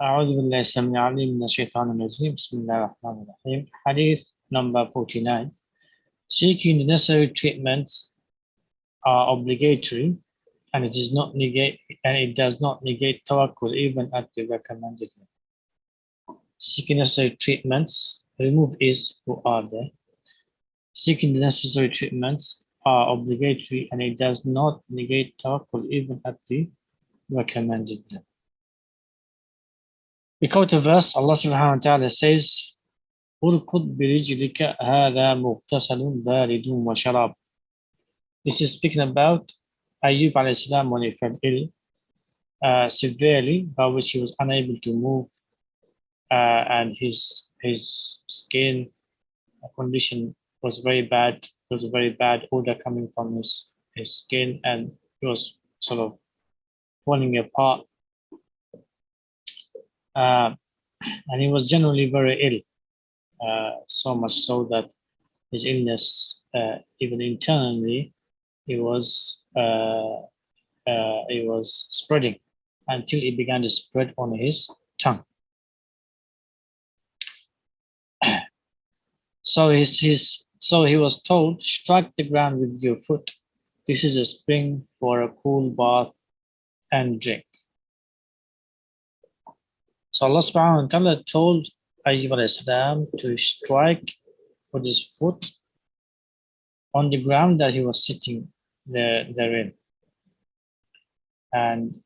أعوذ بالله السميع العليم من الشيطان الرجيم بسم الله الرحمن الرحيم Hadith number 49 Seeking the necessary treatments are obligatory and it does not negate tawakkul even at the recommended one. Seeking necessary treatments, remove is who are there. Seeking the necessary treatments are obligatory and it does not negate tawakkul even at the recommended one. We quote the verse, Allah subhanahu wa ta'ala says, اركض برجلك هذا مغتسل بارد وشراب. This is speaking about Ayyub alayhi salam when he fell ill severely, by which he was unable to move, and his skin condition was very bad. There was a very bad odor coming from his skin, and he was sort of falling apart. And he was generally very ill. So much so that his illness, even internally, it was spreading until it began to spread on his tongue. So he was told, strike the ground with your foot. This is a spring for a cool bath and drink. So Allah subhanahu wa ta'ala told Ayyub alayhi salam to strike with his foot on the ground that he was sitting therein. And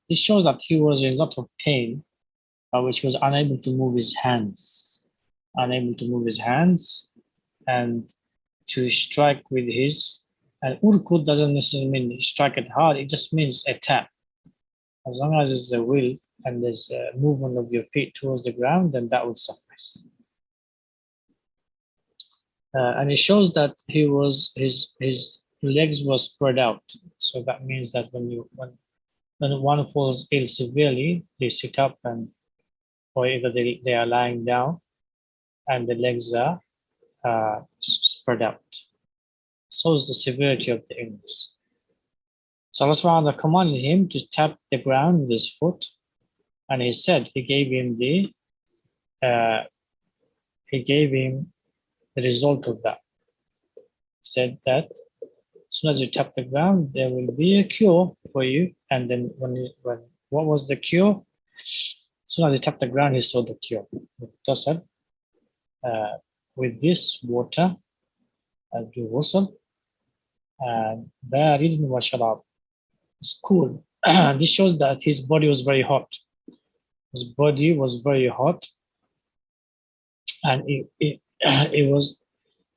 this shows that he was in a lot of pain, which he was unable to move his hands. And to strike with his, and urkud doesn't necessarily mean strike it hard, it just means a tap. As long as it's a will and there's a movement of your feet towards the ground, then that would suffice. And it shows that his legs were spread out. So that means that when one falls ill severely, they sit up, and or either they are lying down and the legs are spread out. So is the severity of the illness. So Allah subhanahu wa ta'ala commanded him to tap the ground with his foot, and he said he gave him the result of that. He said that as soon as you tap the ground, there will be a cure for you. And then what was the cure? As soon as he tapped the ground, he saw the cure. With this water, do ghusl, and barid wa sharab. It's cool. This shows that his body was very hot. His body was very hot, and it was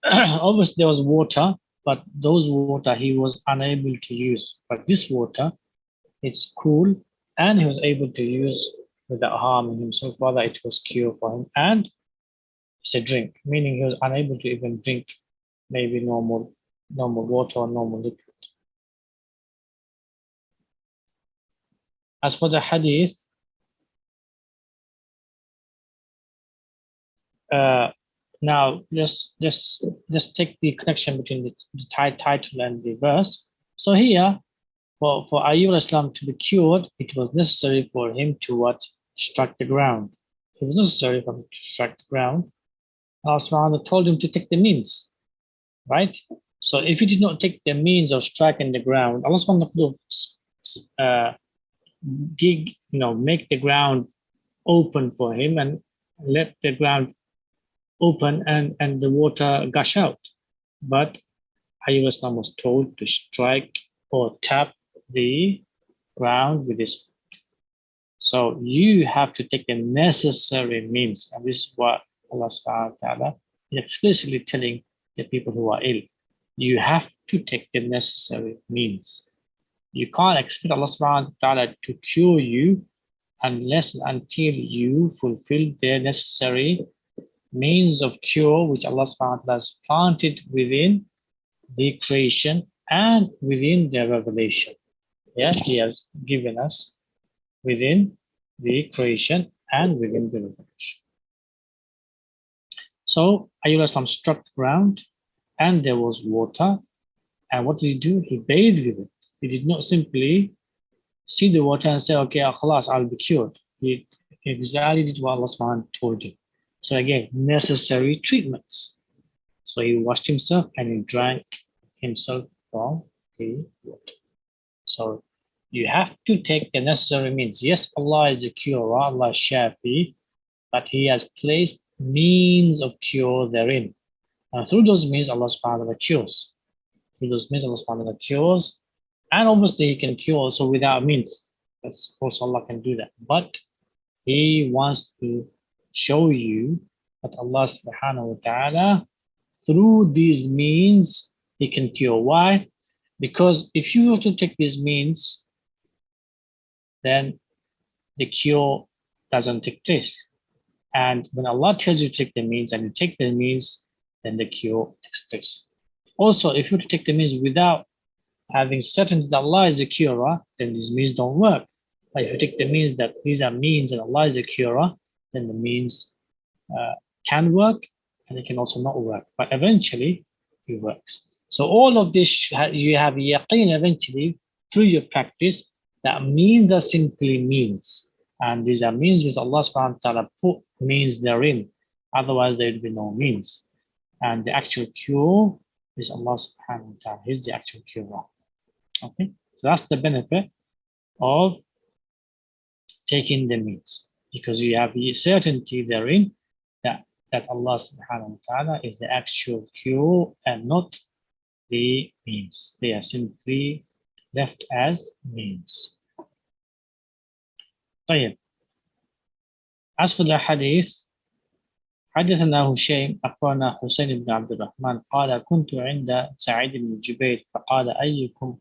obviously there was water, but those water he was unable to use. But this water, it's cool, and he was able to use without harming himself. Rather, it was cure for him, and it's a drink, meaning he was unable to even drink maybe normal water or normal liquid. As for the hadith, now let's take the connection between the title and the verse. So here, for Ayyub Islam to be cured, it was necessary for him to strike the ground. It was necessary for him to strike the ground. Allah subhanahu wa ta'ala told him to take the means, right? So if he did not take the means of striking the ground, Allah subhanahu wa ta'ala make the ground open for him and let the ground open and the water gush out. But Ayyub Islam was told to strike or tap the ground with his foot. So you have to take the necessary means, and this is what Allah subhanahu wa ta'ala is explicitly telling the people who are ill. You have to take the necessary means. You can't expect Allah subhanahu wa ta'ala to cure you unless and until you fulfill the necessary means of cure which Allah subhanahu wa ta'ala has planted within the creation and within the revelation. Yeah, He has given us within the creation and within the revelation. So Ayyub Islam struck the ground and there was water. And what did he do? He bathed with it. He did not simply see the water and say, okay, khalas, I'll be cured. He exactly did what Allah subhanahu told him. So again, necessary treatments. So he washed himself and he drank himself from the water. So you have to take the necessary means. Yes, Allah is the cure, Allah is Shafi, but He has placed means of cure therein. And through those means, Allah subhanahu wa ta'ala cures. Through those means, Allah subhanahu wa ta'ala cures. And obviously, He can cure also without means. That's also Allah can do that. But He wants to show you that Allah subhanahu wa ta'ala, through these means, He can cure. Why? Because if you were to take these means, then the cure doesn't take place. And when Allah tells you to take the means and you take the means, then the cure takes place. Also, if you take the means without having certainty that Allah is the curer, then these means don't work. But if you take the means that these are means and Allah is the curer, then the means can work and it can also not work. But eventually, it works. So all of this, you have yaqeen eventually through your practice that means are simply means. And these are means which Allah subhanahu wa ta'ala put means therein. Otherwise, there would be no means. And the actual cure is Allah subhanahu wa ta'ala. He's the actual cure. Okay? So that's the benefit of taking the means. Because you have the certainty therein that Allah subhanahu wa ta'ala is the actual cure and not the means. They are simply left as means. طيب. As for the hadith, حدثنا هشيم أخبرنا حسين بن عبد الرحمن قال كنت عند سعيد بن جبير فقال أيكم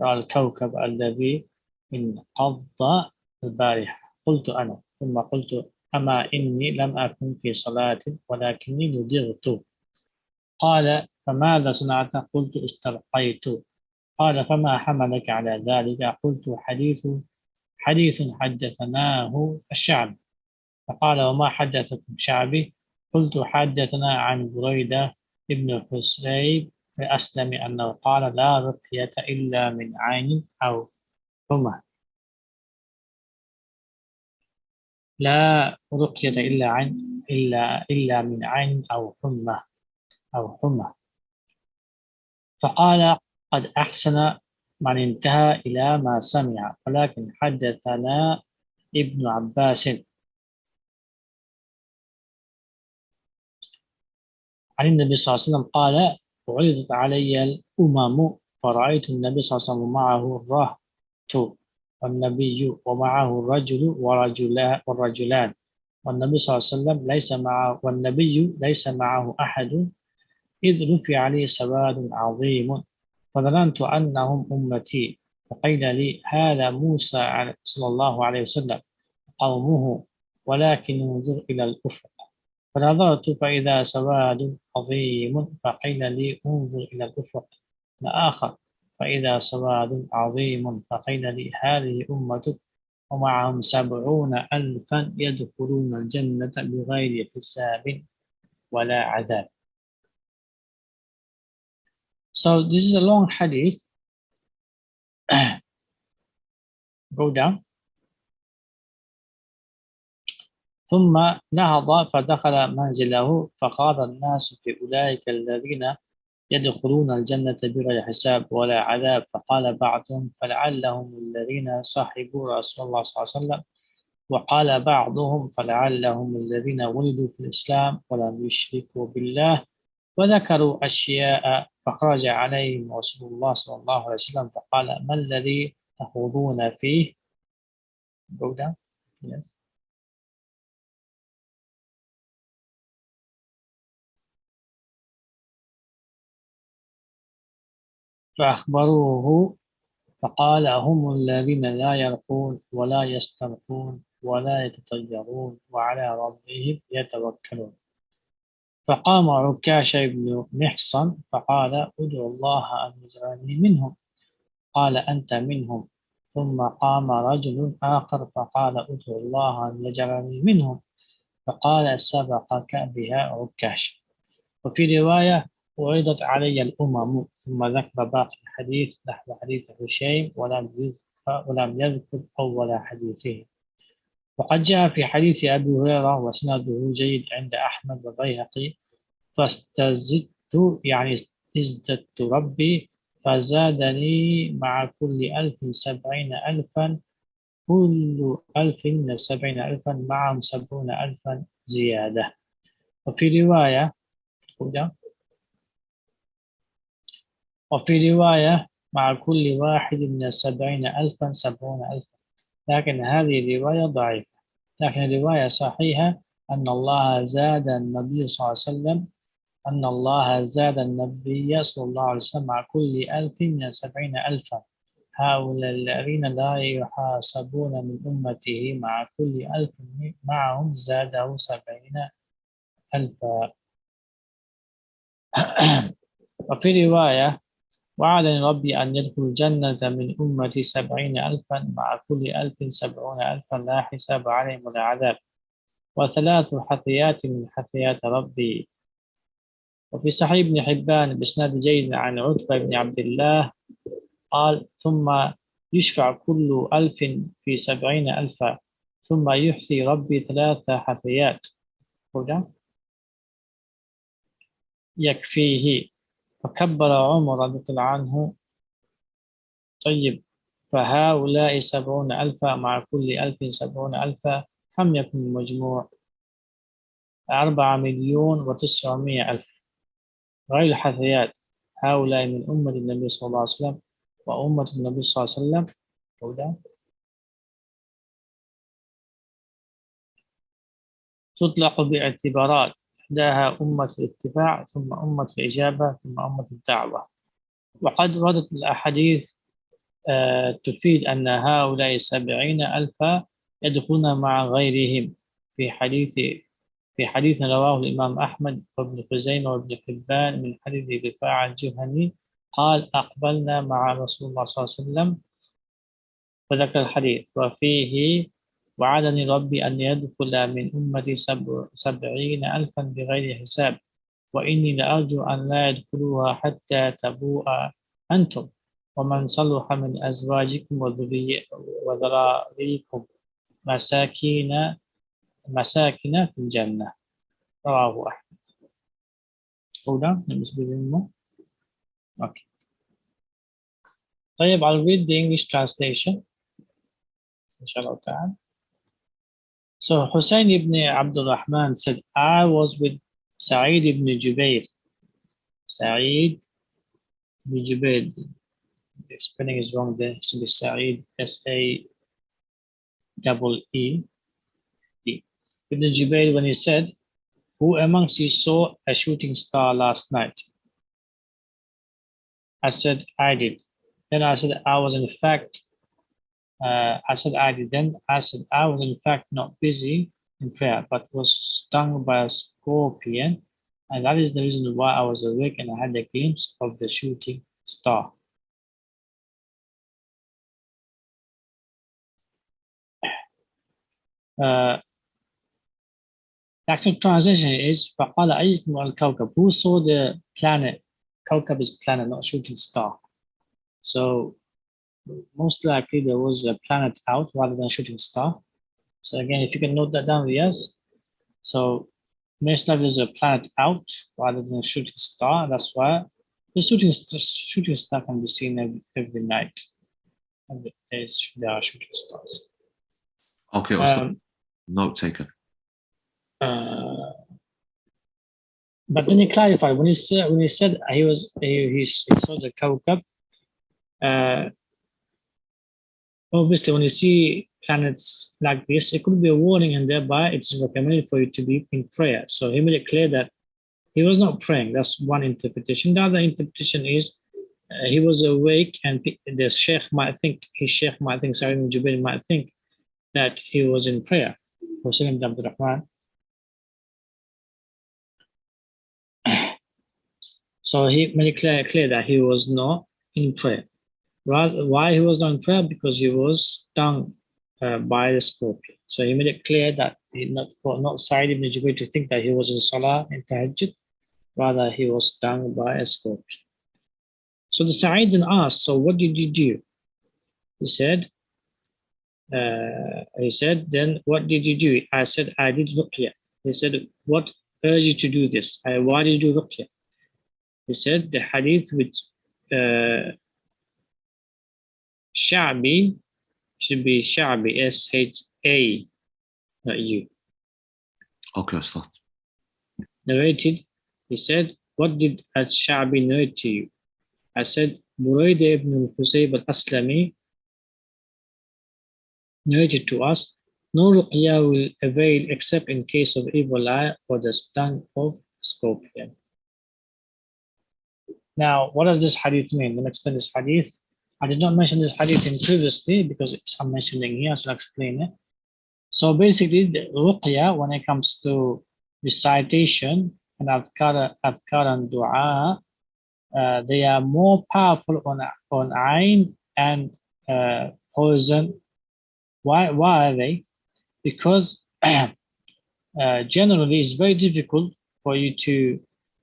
رأى الكوكب الذي انقض البارحة قلت أنا ثم قلت أما إني لم أكن في صلاة ولكني نذرت قال فماذا صنعت قلت استلقيت قال فما حملك على ذلك قلت حديث حدثناه الشعب فقال وما حدثكم شعبي قلت حدثنا عن بريدة ابن حسيب أسلم أنه قال لا رقية إلا من عين أو حمى لا رقية إلا من عين أو حمى فقال قد أحسن من انتهى إلى ما سمع ولكن حدثنا ابن عباس عن النبي صلى الله عليه وسلم قال عرضت علي الأمم فرأيت النبي صلى الله عليه وسلم معه الرهط والنبي ومعه الرجل والرجلان والنبي صلى الله عليه وسلم والنبي ليس معه أحد إذ رفع عليه سواد عظيم فظننت أنهم أمتي فقيل لي هذا موسى صلى الله عليه وسلم قومه ولكن انظر إلى الأفق فنظرت فإذا سواد عظيم فقيل لي انظر إلى الأفق الآخر فإذا سواد عظيم فقيل لي هذه أمتك ومعهم 70,000 يدخلون الجنة بغير حساب ولا عذاب. So this is a long hadith. Go down. ثم نهض فدخل منزله فقال الناس في أولئك الذين يدخلون الجنة بغير حساب ولا عذاب فقال بعضهم فلعلهم الذين صاحبوا رسول الله صلى الله عليه وسلم وقال بعضهم فلعلهم الذين ولدوا في الإسلام ولم يشركوا بالله وذكروا أشياء فخرج عليهم رسول الله صلى الله عليه وسلم فقال ما الذي تخوضون فيه. Go down. Yes. فأخبروه فقال هم الذين لا يرقون ولا يسترقون ولا يتطيرون وعلى ربهم يتوكلون. فقام عكاش بن محصن فقال ادعو الله أن يجعلني منهم قال أنت منهم. ثم قام رجل آخر فقال ادعو الله أن يجعلني منهم فقال سبقك بها عكاش. وفي رواية وعرضت علي الأمم ثم ذكر باقي الحديث نحو حديث هشيم ولم يذكر أول حديثه. وقد جاء في حديث أبي هريرة وسنده جيد عند أحمد والبيهقي فاستزدت يعني ازددت ربي فزادني مع كل 1070 ألفا كل 1070 ألفا معهم 70 ألفا زيادة. وفي رواية وفي رواية مع كل واحد من 70 ألفا 70 ألفا، لكن هذه الرواية ضعيفة. لكن الرواية صحيحة أن الله زاد النبي صلى الله عليه وسلم أن الله زاد النبي صلى الله عليه وسلم مع كل 1070 ألفا. هؤلاء الذين لا يحاسبون من أمته مع كل 1000 معهم زاده 70 ألفا. وفي رواية وعدني ربي أن يدخل الجنة من أمتي 70 ألفا مع كل 1070 ألفا لا حساب عليهم ولا عذاب، وثلاث حثيات من حثيات ربي. وفي صحيح ابن حبان بإسناد جيد عن عتبة بن عبد الله قال ثم يشفع كل 1000 في 70 ألفا ثم يحصي ربي ثلاث حثيات يكفيه. فكبر عمر رضي الله عنه. طيب، فهؤلاء 70 ألفا مع كل 1070 ألفا كم يكون المجموع؟ 4,900,000 غير الحثيات. هؤلاء من أمة النبي صلى الله عليه وسلم وأمة النبي صلى الله عليه وسلم تطلق باعتبارات، إحداها أمة الاتباع ثم أمة الإجابة ثم أمة الدعوة. وقد وردت الأحاديث تفيد أن هؤلاء 70 ألفا يدخلون مع غيرهم. في حديث في حديث رواه الإمام أحمد وابن خزيمة وابن حبان من حديث رفاعة الجهني قال أقبلنا مع رسول الله صلى الله عليه وسلم، وذكر الحديث وفيه وعدني ربي أن يدخل من أمتي 70 ألفا بغير حساب وإني لأرجو أن لا يدخلوها حتى تبوء أنتم ومن صلح من أزواجكم وذراريكم مساكن في الجنة. رواه أحمد. هنا بالنسبة للمو. Okay. طيب, I'll read the English translation inshallah ta'ala. So Hussein ibn Abdul Rahman said, I was with Sa'id ibn Jubair. Sa'id ibn Jubair. The spelling is wrong there. So the Sa'id, S-A-E-E-D. Ibn Jubair when he said, who amongst you saw a shooting star last night? I said, I did. Then I said, I was in fact I said I did. Then I said I was in fact not busy in prayer, but was stung by a scorpion, and that is the reason why I was awake and I had a glimpse of the shooting star. The actual translation is فَقَالَ أَيُّكُمْ الْكَوْكَبُ. Who saw the planet? Kawkab is planet, not shooting star. So most likely there was a planet out rather than a shooting star. So again, if you can note that down, yes. So most likely there's a planet out rather than a shooting star. That's why the shooting star can be seen every night. And there are shooting stars. Okay, note taken. But then he clarified when he said he saw the kawkab. Obviously, when you see planets like this, it could be a warning, and thereby it's recommended for you to be in prayer. So he made it clear that he was not praying. That's one interpretation. The other interpretation is he was awake, and the Shaykh might think, Sa'id ibn Jubair might think that he was in prayer. Hussein ibn Abdul Rahman. So he made it clear that he was not in prayer. Why he was not in prayer? Because he was stung by the scorpion. So he made it clear that not Sa'id ibn Jubair to think that he was in Salah in Tahajjud, rather he was stung by a scorpion. So the Sa'id then asked, so what did you do? He said, He said, then what did you do? I said, I did Ruqya. He said, what urged you to do this? Why did you do Ruqya? He said, the hadith with Sha'bi should be Sha'bi, S-H-A, not you. Okay, Ustad. Narrated, he said, what did Sha'bi narrate to you? I said, Burayda ibn al-Husayb al-Aslami narrated to us, no ruqya will avail except in case of evil eye or the sting of scorpion. Now, what does this hadith mean? Let me explain this hadith. I did not mention this hadith in previously because I'm mentioning here, so I'll explain it. So basically, the ruqya, when it comes to recitation and adhkar and dua, they are more powerful on ayn and poison. Why are they? Because generally it's very difficult for you to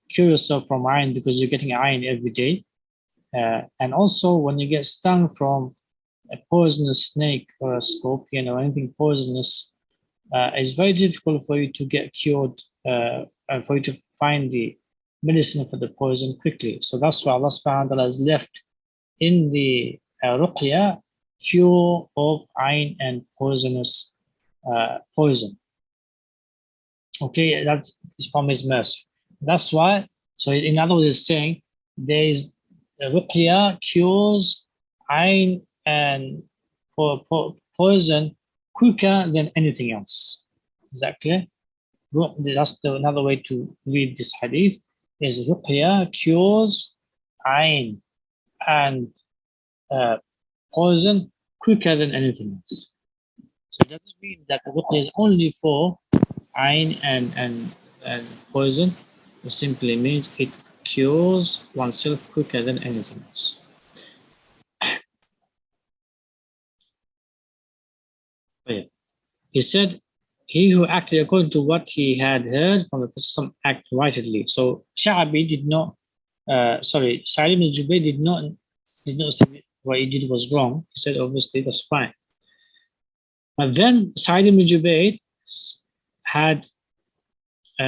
cure yourself from ayn because you're getting ayn every day. And also when you get stung from a poisonous snake or a scorpion or anything poisonous, it's very difficult for you to get cured and for you to find the medicine for the poison quickly. So that's why Allah subhanahu wa ta'ala has left in the ruqya cure of ayn and poisonous poison. Okay, that's from His mercy. That's why. So in other words, it's saying there is ruqya cures ayn and poison quicker than anything else. Is that clear? That's another way to read this hadith. Is ruqya cures ayn and poison quicker than anything else. So it doesn't mean that the ruqya is only for ayn and poison. It simply means it cures oneself quicker than anything else. Yeah. He said, he who acted according to what he had heard from the Prophet act rightly. So Sha'bi did not, Sa'id ibn Jubayr did not say what he did was wrong. He said, obviously, that's fine. But then Sa'id ibn Jubayr had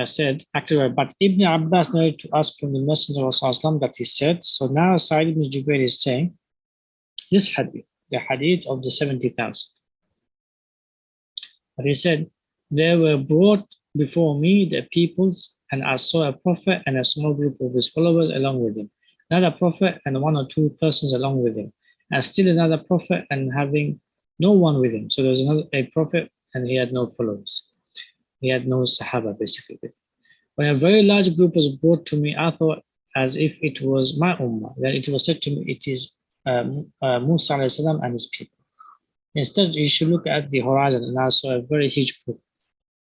said, actually, but Ibn Abbas narrated to us from the Messenger of Allah that he said, so now Sa'id ibn Jubayr is saying, this hadith, the hadith of the 70,000. But he said, there were brought before me the peoples, and I saw a prophet and a small group of his followers along with him, another prophet and one or two persons along with him, and still another prophet and having no one with him. So there was a prophet and he had no followers. He had no Sahaba, basically. When a very large group was brought to me, I thought as if it was my ummah. Then it was said to me, it is Musa and his people. Instead, you should look at the horizon, and I saw a very huge group.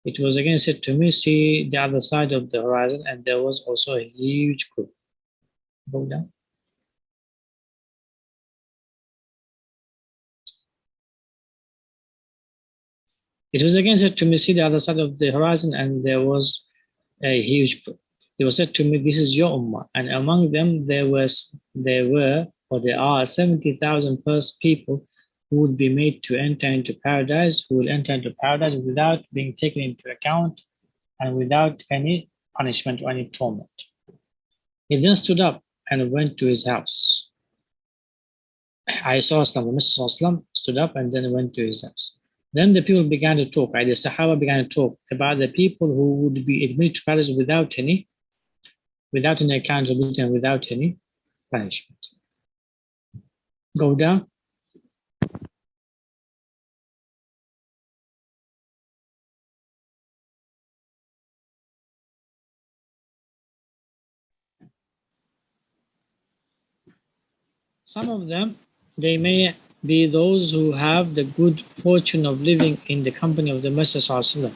It was again said to me, see the other side of the horizon, and there was also a huge group. Go down. It was again said to me, see the other side of the horizon, and there was a huge group. It was said to me, this is your ummah, and among them there are 70,000 people who would be made to enter into paradise, who will enter into paradise without being taken into account and without any punishment or any torment. He then stood up and went to his house. I saw the Messenger stood up and then went to his house. Then the people began to talk, the Sahaba began to talk about the people who would be admitted to paradise without any accountability and without any punishment. Go down. Some of them, they may be those who have the good fortune of living in the company of the Messenger.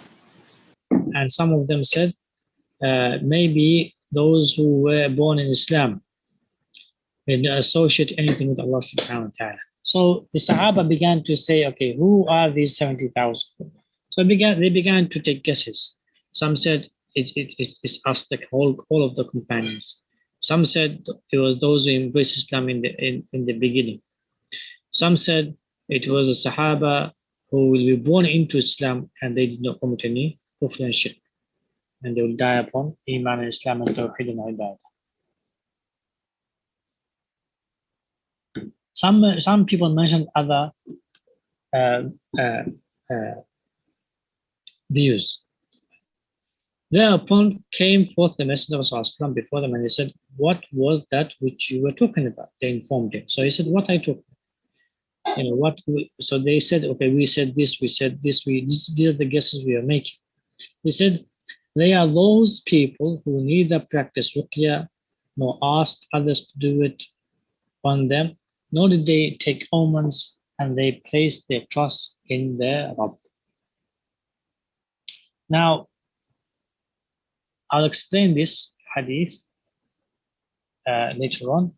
And some of them said, maybe those who were born in Islam. They don't associate anything with Allah subhanahu wa ta'ala. So the Sahaba began to say, okay, who are these 70,000? So they began to take guesses. Some said it's us, the all of the companions. Some said it was those who embraced Islam in the beginning. Some said it was the Sahaba who will be born into Islam and they did not commit any kufr and shirk, and they will die upon Iman and Islam and Tawheed and Ibadah. Some people mentioned other uh, uh, uh, views. Thereupon came forth the Messenger of Allah before them and he said, "What was that which you were talking about?" They informed him. So he said, "What I talked about? So they said, "Okay, we said this, these are the guesses we are making." He said, "They are those people who neither practice Ruqya nor asked others to do it on them, nor did they take omens, and they placed their trust in their Rabb." Now, I'll explain this hadith later on.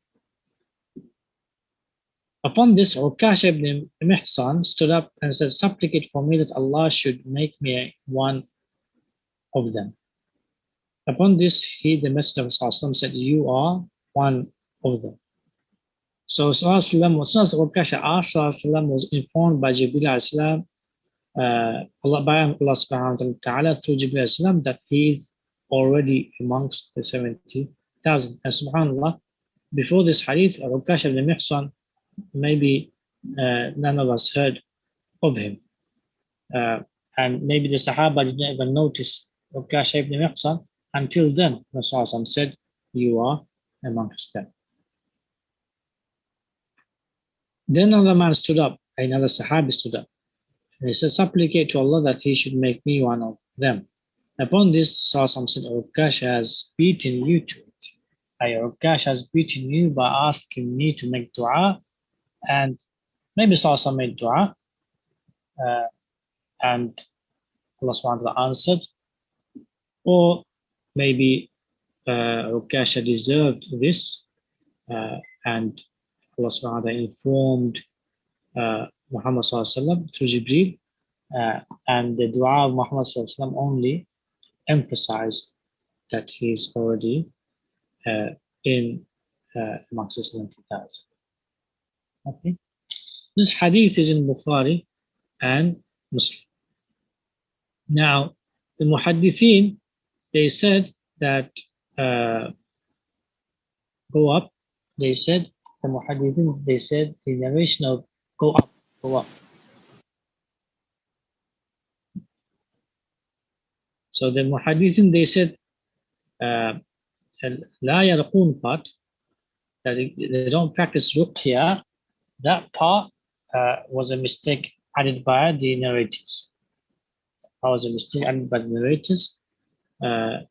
Upon this, Ukash ibn Mihsan stood up and said, "Supplicate for me that Allah should make me one of them." Upon this, the Messenger of Allah said, "You are one of them." So Ukash was informed by Jibreel by Allah subhanahu wa ta'ala through Jibreel that he is already amongst the 70,000. And subhanAllah, before this hadith, Ukash ibn Mihsan, maybe none of us heard of him. And maybe the Sahaba did not even notice Ukash ibn Mihsan until then. Rasulullah said, "You are amongst them." Then another man stood up, another Sahabi stood up, and he said, "Supplicate to Allah that he should make me one of them." Upon this, Rasulullah said, "Ukash has beaten you to it. Ukash has beaten you by asking me to make dua." And maybe Rasulullah made dua, and Allah subhanahu wa ta'ala answered, or maybe Ukash deserved this, and Allah subhanahu wa ta'ala informed Muhammad through Jibreel, and the dua of Muhammad only emphasized that he is already in amongst the 70,000. Okay, this hadith is in Bukhari and Muslim. Now, the muhaddithin, they said that go up. They said the muhaddithin, they said the narration of go up, go up. So the muhaddithin, they said la yarqun part, that they don't practice ruqya. That part was a mistake added by the narrators. That was a mistake added by the narrators. But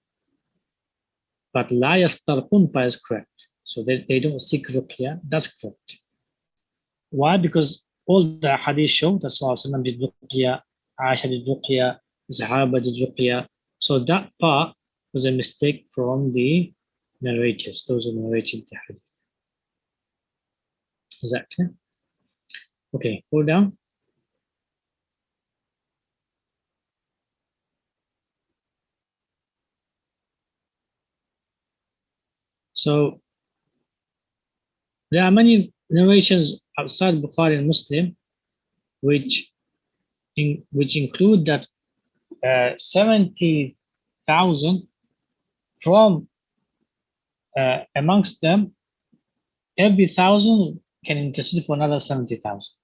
la yastarqun part is correct. So they don't seek ruqya. That's correct. Why? Because all the hadith show that Sallallahu did ruqya, Aisha did ruqya, Sahaba did ruqya. So that part was a mistake from the narrators, those who narrated the hadith. Is that clear? Okay, go down. So there are many narrations outside Bukhari and Muslim which include that 70,000 from amongst them, every 1,000 can intercede for another 70,000.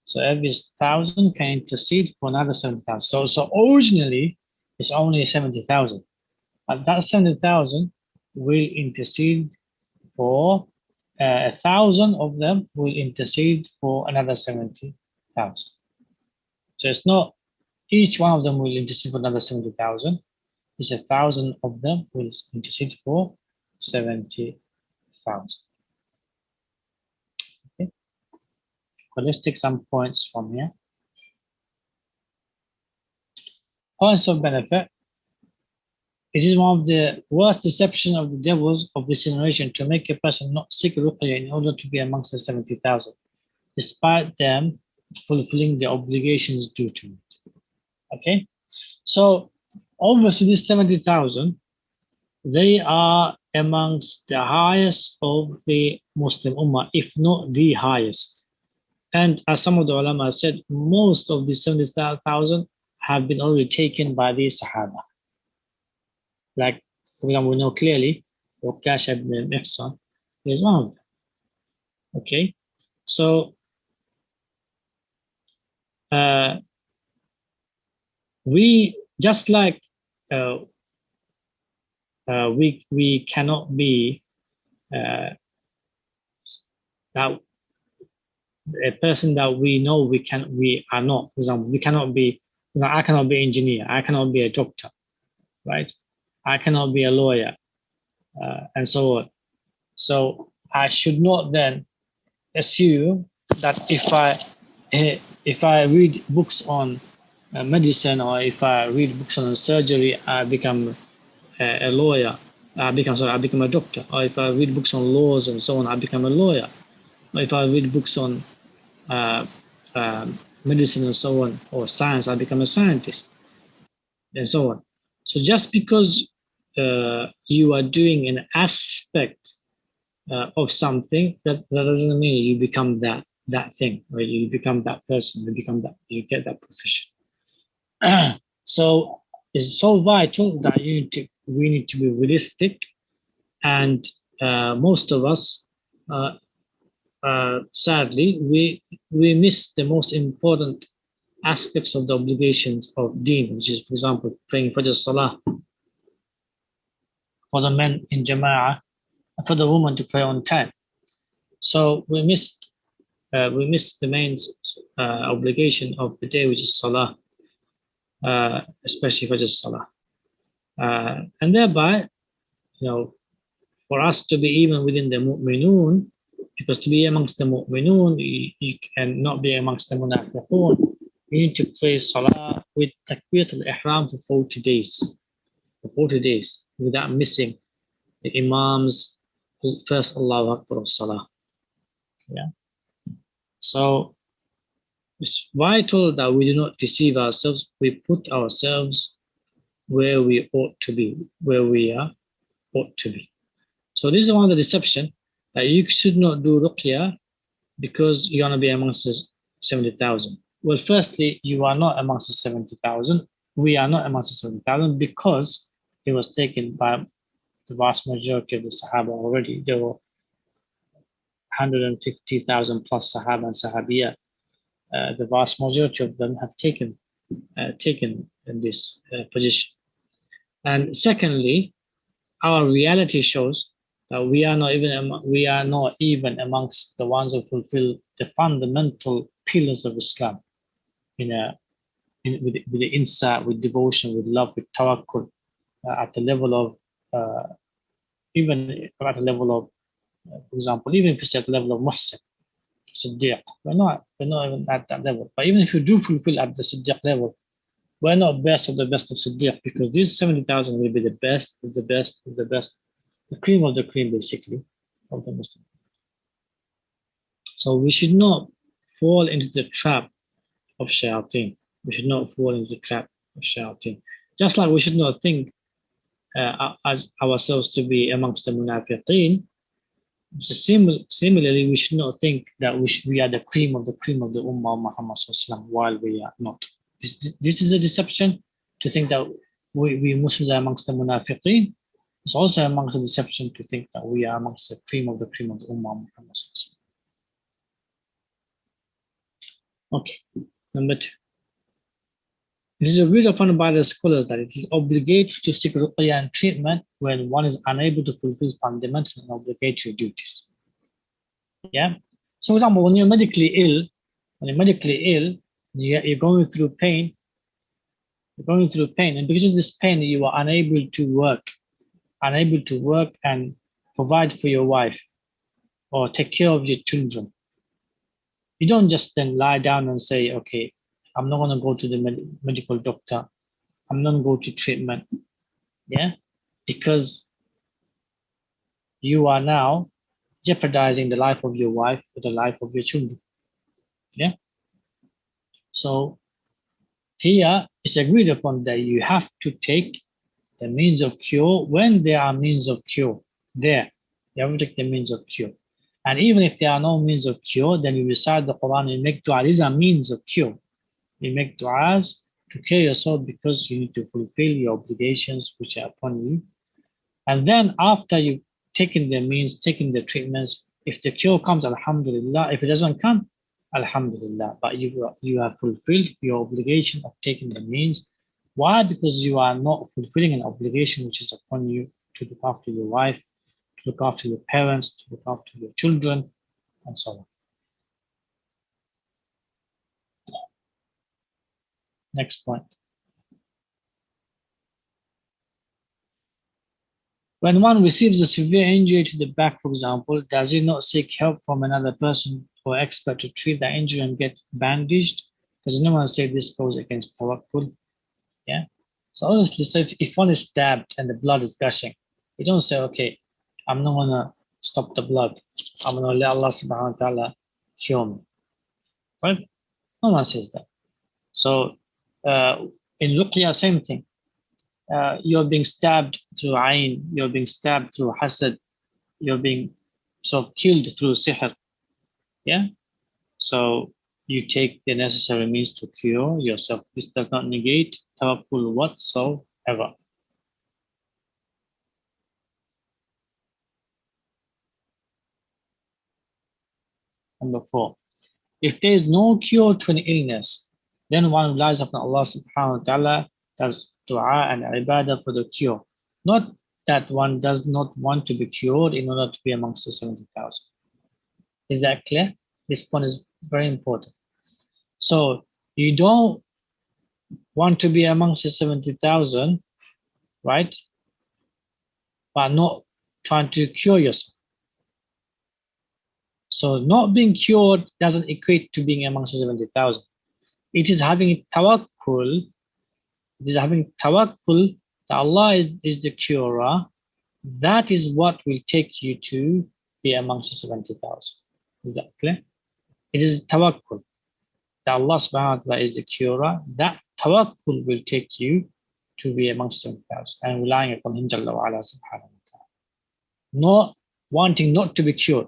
So every 1,000 can intercede for another 70,000. So originally it's only 70,000. But that 70,000 will intercede for 1,000 of them will intercede for another 70,000. So it's not each one of them will intercede for another 70,000. It's 1,000 of them will intercede for 70,000. Okay. So let's take some points from here. Points of benefit. It is one of the worst deception of the devils of this generation to make a person not seek ruqya in order to be amongst the 70,000, despite them fulfilling the obligations due to it. Okay, so obviously these 70,000, they are amongst the highest of the Muslim Ummah, if not the highest. And as some of the ulama said, most of the 70,000 have been already taken by these Sahaba. Like, for example, we know clearly, Ruqya ibn Ihsan is one of them. Okay, so we just like we cannot be that a person that we know we are not. For example, we cannot be. I cannot be an engineer. I cannot be a doctor, right? I cannot be a lawyer, and so on. So I should not then assume that if I read books on medicine, or if I read books on surgery, I become a lawyer. I become a doctor. Or if I read books on laws and so on, I become a lawyer. Or if I read books on uh, medicine and so on, or science, I become a scientist, and so on. So just because you are doing an aspect of something, that doesn't mean you become that thing, or you become that person, you get that profession. So it's so vital that we need to be realistic, and most of us, sadly, we miss the most important aspects of the obligations of Deen, which is, for example, praying Fajr Salah for the men in Jama'ah, and for the women to pray on time. So we missed the main obligation of the day, which is Salah, especially Fajr Salah, and thereby, for us to be even within the mu'minun, because to be amongst the mu'minun, you cannot be amongst the munafiqun. You need to pray Salah with takbirat al-ihram for 40 days. For 40 days, without missing the Imam's first Allahu Akbar of Salah. Yeah. So it's vital that we do not deceive ourselves. We put ourselves where we ought to be, where we ought to be. So this is one of the deception, that you should not do Ruqya because you want to be amongst the 70,000. Well, firstly, you are not amongst the 70,000. We are not amongst the 70,000 because it was taken by the vast majority of the Sahaba already. There were 150,000 plus Sahaba and Sahabiya. The vast majority of them have taken in this position. And secondly, our reality shows that we are not even amongst the ones who fulfill the fundamental pillars of Islam with the insight, with devotion, with love, with tawakkul, at the level of for example, even if it's at the level of Muhsin, Siddiq, we're not even at that level. But even if you do fulfill at the Siddiq level, we're not best of the best of Siddiq, because these 70,000 will be the best of the best of the best, the cream of the cream, basically, of the Muslim. So we should not fall into the trap of shayateen. We should not fall into the trap of shayateen. Just like we should not think as ourselves to be amongst the munafiqeen. So similarly, we should not think that we are the cream of the Ummah of Muhammad while we are not. This is a deception, to think that we Muslims are amongst the munafiqeen. It's also amongst the deception to think that we are amongst the cream of the Ummah of Muhammad. Okay, number 2. It is agreed upon by the scholars that it is obligatory to seek ruqya and treatment when one is unable to fulfill fundamental and obligatory duties. Yeah. So, for example, when you're medically ill, you're going through pain. And because of this pain, you are unable to work and provide for your wife or take care of your children. You don't just then lie down and say, okay, I'm not going to go to the medical doctor. I'm not going to go to treatment. Yeah. Because you are now jeopardizing the life of your wife or the life of your children. Yeah. So here it's agreed upon that you have to take the means of cure when there are means of cure there. You have to take the means of cure. And even if there are no means of cure, then you recite the Quran and you make dua. These are means of cure. You make du'as to cure yourself because you need to fulfill your obligations which are upon you. And then after you've taken the means, taken the treatments, if the cure comes, alhamdulillah. If it doesn't come, alhamdulillah. But you have fulfilled your obligation of taking the means. Why? Because you are not fulfilling an obligation which is upon you to look after your wife, to look after your parents, to look after your children, and so on. Next point. When one receives a severe injury to the back, for example, does he not seek help from another person or expert to treat that injury and get bandaged? Because no one say this goes against tawakkul. Yeah. So obviously, so if one is stabbed and the blood is gushing, you don't say, okay, I'm not gonna stop the blood. I'm gonna let Allah subhanahu wa ta'ala cure me. Right? No one says that. So in Ruqya, same thing. You're being stabbed through ayn, you're being stabbed through hasad, you're being killed through sihr. Yeah. So you take the necessary means to cure yourself. This does not negate tawakkul whatsoever. Number 4. If there is no cure to an illness, then one relies upon Allah subhanahu wa ta'ala, does dua and ibadah for the cure. Not that one does not want to be cured in order to be amongst the 70,000. Is that clear? This point is very important. So you don't want to be amongst the 70,000, right? But not trying to cure yourself. So not being cured doesn't equate to being amongst the 70,000. It is having tawakkul. It is having tawakkul that Allah is the curer. That is what will take you to be amongst the 70,000. Is that clear? It is tawakkul that Allah subhanahu wa ta'ala is the curer. That tawakkul will take you to be amongst 70,000 and relying upon Him Jalla wa Ala subhanahu wa ta'ala. Not wanting not to be cured.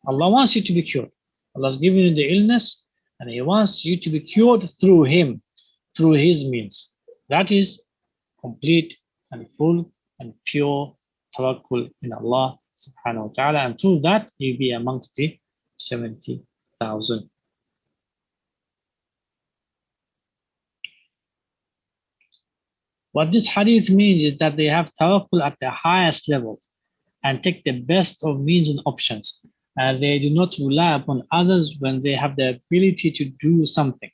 Allah wants you to be cured. Allah has given you the illness and He wants you to be cured through Him, through His means. That is complete and full and pure tawakkul in Allah subhanahu wa ta'ala. And through that, you'll be amongst the 70,000. What this hadith means is that they have tawakkul at the highest level and take the best of means and options. And they do not rely upon others when they have the ability to do something.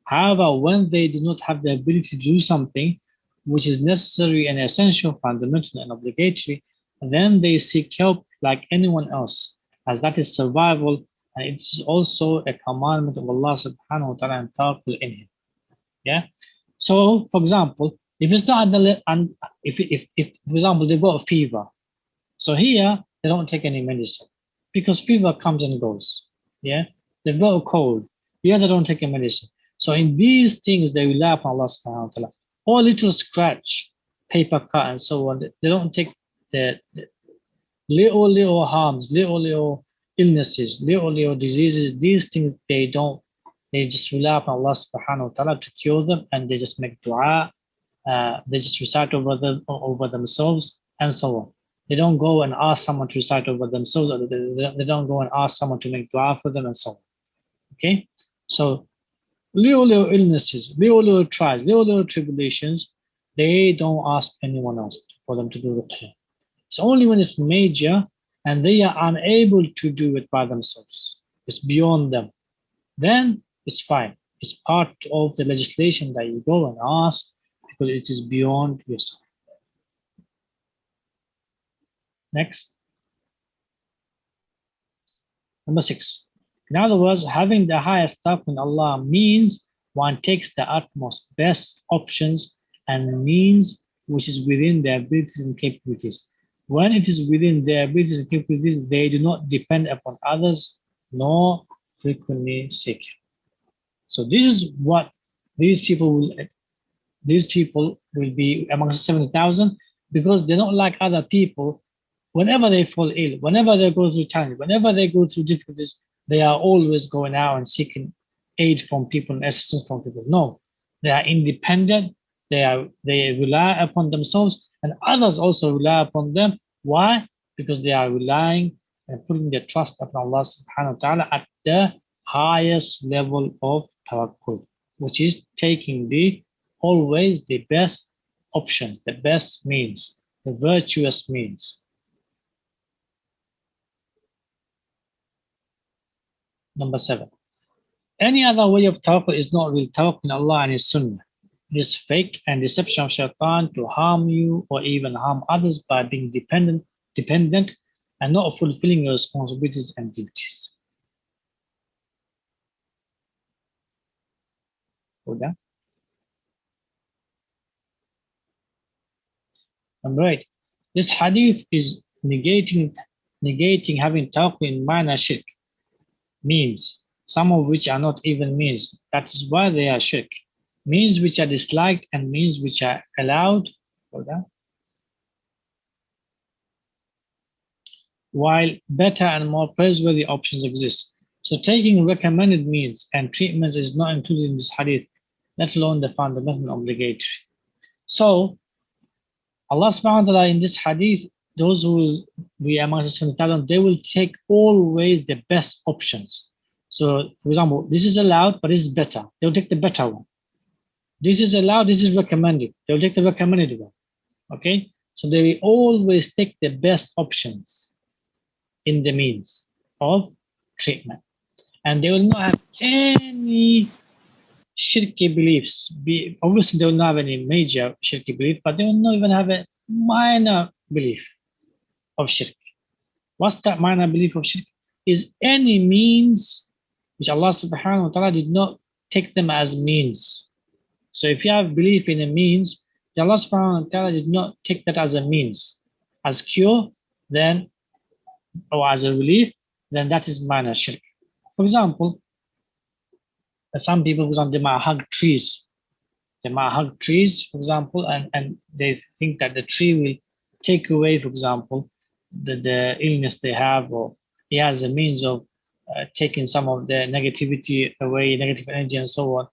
However, when they do not have the ability to do something, which is necessary and essential, fundamental and obligatory, then they seek help like anyone else, as that is survival, and it is also a commandment of Allah subhanahu wa ta'ala and tawakkul in Him. Yeah. So, for example, if it's not if for example they've got a fever, so here they don't take any medicine because fever comes and goes. Yeah, they've got a cold. Here they don't take a medicine. So in these things they rely upon Allah subhanahu wa ta'ala. Or little scratch, paper cut, and so on. They don't take the little harms, little illnesses, little diseases. These things they don't. They just rely upon Allah subhanahu wa ta'ala to cure them, and they just make dua. They just recite over themselves, and so on. They don't go and ask someone to recite over themselves, or they don't go and ask someone to make dua for them, and so on. Okay? So little illnesses, little trials, little tribulations, they don't ask anyone else for them to do ruqya. It's only when it's major and they are unable to do it by themselves. It's beyond them. Then it's fine. It's part of the legislation that you go and ask because it is beyond yourself. Next. Number 6. In other words, having the highest taqwa in Allah means one takes the utmost best options and means which is within their abilities and capabilities. When it is within their abilities and capabilities, they do not depend upon others nor frequently seek. So this is what these people will be amongst 70,000 because they're not like other people whenever they fall ill, whenever they go through challenge, whenever they go through difficulties, they are always going out and seeking aid from people and assistance from people. No, they are independent. They rely upon themselves, and others also rely upon them. Why? Because they are relying and putting their trust upon Allah subhanahu wa ta'ala at the highest level of tawakkul, which is taking always the best options, the best means, the virtuous means. Number 7. Any other way of tawakkul is not real tawakkul in Allah and His Sunnah. It is fake and deception of shaitan to harm you or even harm others by being dependent and not fulfilling your responsibilities and duties. Hold on. Number 8. This hadith is negating having tawakkul in minor shirk, means, some of which are not even means. That is why they are shirk. Means which are disliked and means which are allowed. Hold on. While better and more praiseworthy options exist. So taking recommended means and treatments is not included in this hadith, let alone the fundamental obligatory. So Allah subhanahu wa ta'ala in this hadith, those who will be amongst the 7,000, they will take always the best options. So for example, this is allowed, but this is better. They'll take the better one. This is allowed, this is recommended. They'll take the recommended one. Okay? So they will always take the best options in the means of treatment. And they will not have any shirky beliefs. Obviously, they will not have any major shirky belief, but they will not even have a minor belief of shirk. What's that minor belief of shirk? Is any means which Allah subhanahu wa ta'ala did not take them as means. So if you have belief in a means, Allah subhanahu wa ta'ala did not take that as a means, as cure, then, or as a relief, then that is minor shirk. For example, some people, for example, they might hug trees. They might hug trees, for example, and they think that the tree will take away, for example, the illness they have, or he has a means of taking some of the negativity away, negative energy and so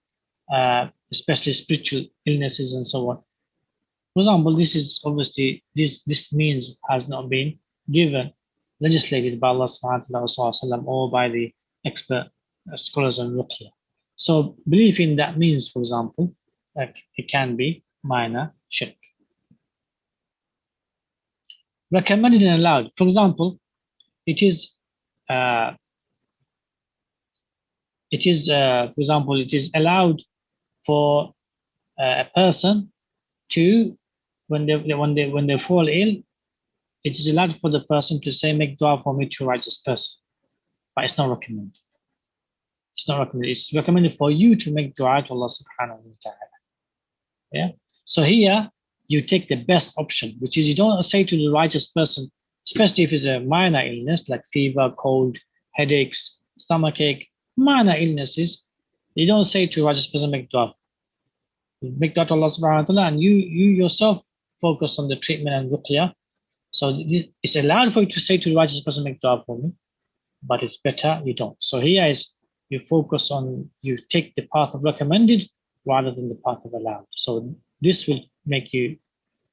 on, especially spiritual illnesses and so on. For example, this is obviously, this means has not been given, legislated by Allah subhanahu wa ta'ala or by the expert scholars on Ruqya. So belief in that means, for example, it can be minor shirk. Recommended and allowed. For example, it is for example, it is allowed for a person to, when they fall ill, it is allowed for the person to say, make dua for me to a righteous person. But it's not recommended. It's not recommended. It's recommended for you to make dua to Allah subhanahu wa ta'ala. Yeah. So here you take the best option, which is you don't say to the righteous person, especially if it's a minor illness like fever, cold, headaches, stomachache, minor illnesses, you don't say to a righteous person, make dua. Make dua to Allah subhanahu wa ta'ala, and you yourself focus on the treatment and ruqya. So it's allowed for you to say to the righteous person, make dua for me, but it's better you don't. So here is you focus on, you take the path of recommended rather than the path of allowed. So this will make you,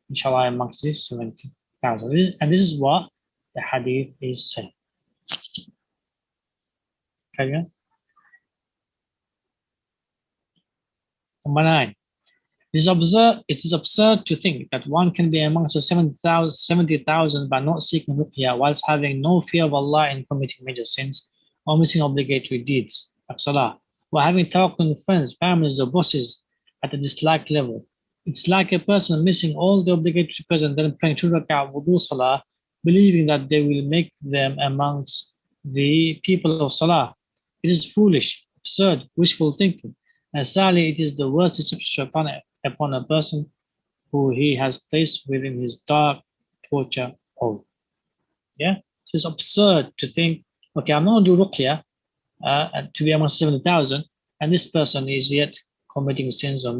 inshallah, amongst this 70,000. And this is what the hadith is saying. Okay. Number 9. It is absurd to think that one can be amongst the 70,000 by not seeking ruqya whilst having no fear of Allah in committing major sins or missing obligatory deeds like salah, or having tawakkul with friends, families, or bosses at a disliked level. It's like a person missing all the obligatory prayers and then praying 2 rak'ah wudu salah, believing that they will make them amongst the people of salah. It is foolish, absurd, wishful thinking, and sadly it is the worst deception upon a person who he has placed within his dark torture hole. Yeah, so it's absurd to think, okay, I'm not going to do ruqya to be amongst 70,000, and this person is yet committing sins or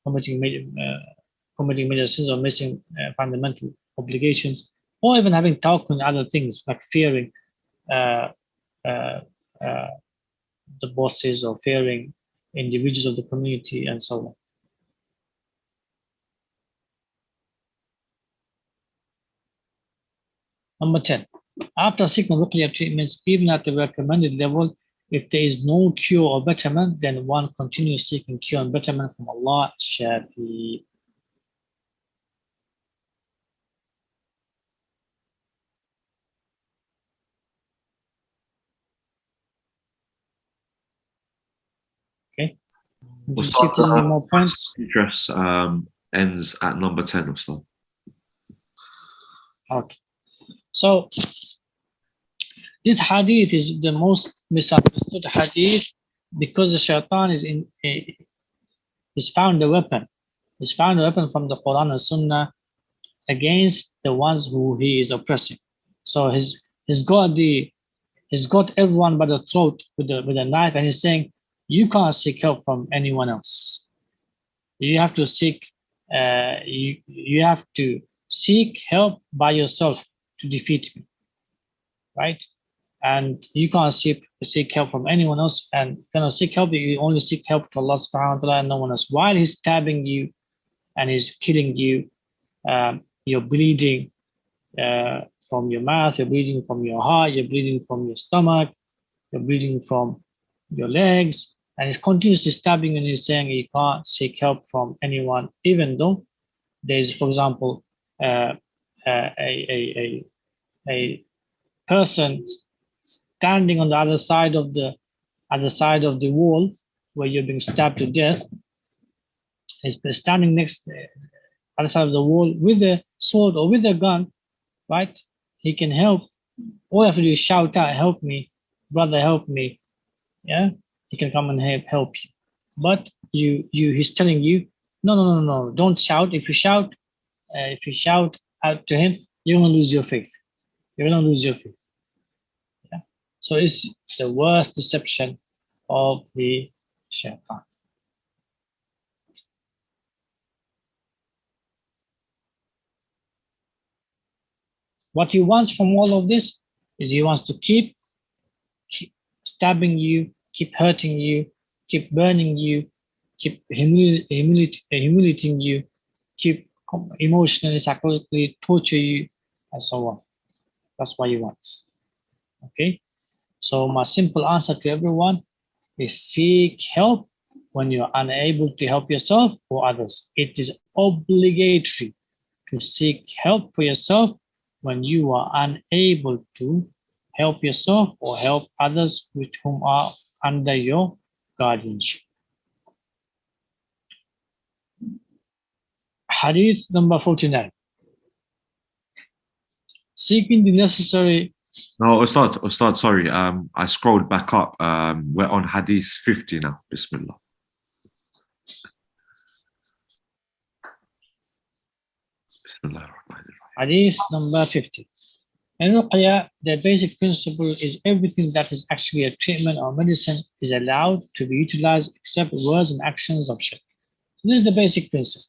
committing committing major sins or missing fundamental obligations, or even having talk with other things like fearing uh, uh, uh, the bosses or fearing individuals of the community and so on. Number 10. After seeking Ruqya treatments, even at the recommended level, if there is no cure or betterment, then one continues seeking cure and betterment from Allah, Shafi. Okay. You see if there's any more points. Interest ends at number 10 or so. Okay. So this hadith is the most misunderstood hadith because the shaitan is found a weapon. He's found a weapon from the Quran and Sunnah against the ones who he is oppressing. So he's got everyone by the throat with a knife, and he's saying, you can't seek help from anyone else. You have to seek you have to seek help by yourself to defeat me. Right? And you can't seek help from anyone else, and gonna seek help, you only seek help to Allah subhanahu wa ta'ala and no one else. While he's stabbing you and he's killing you, you're bleeding from your mouth, you're bleeding from your heart, you're bleeding from your stomach, you're bleeding from your legs, and he's continuously stabbing and he's saying you can't seek help from anyone, even though there's, for example, a person standing on the other side of the wall where you're being stabbed to death. He's standing next to the other side of the wall with a sword or with a gun, right? He can help. All you have to do is shout out, help me, brother, help me. Yeah, he can come and help you. But he's telling you, no, don't shout. If you shout out to him, you're gonna lose your faith. You're gonna lose your faith. Yeah. So it's the worst deception of the shaitan. What he wants from all of this is he wants to keep stabbing you, keep hurting you, keep burning you, keep humiliating you, keep emotionally, psychologically torture you, and so on. That's what he wants. Okay? So my simple answer to everyone is seek help when you're unable to help yourself or others. It is obligatory to seek help for yourself when you are unable to help yourself or help others with whom are under your guardianship. Hadith number 49. Seeking the necessary. No, Ustad, sorry. I scrolled back up. We're on Hadith 50 now. Bismillah. Bismillah. Hadith number 50. In Ruqya, the basic principle is everything that is actually a treatment or medicine is allowed to be utilized except words and actions of shirk. So this is the basic principle.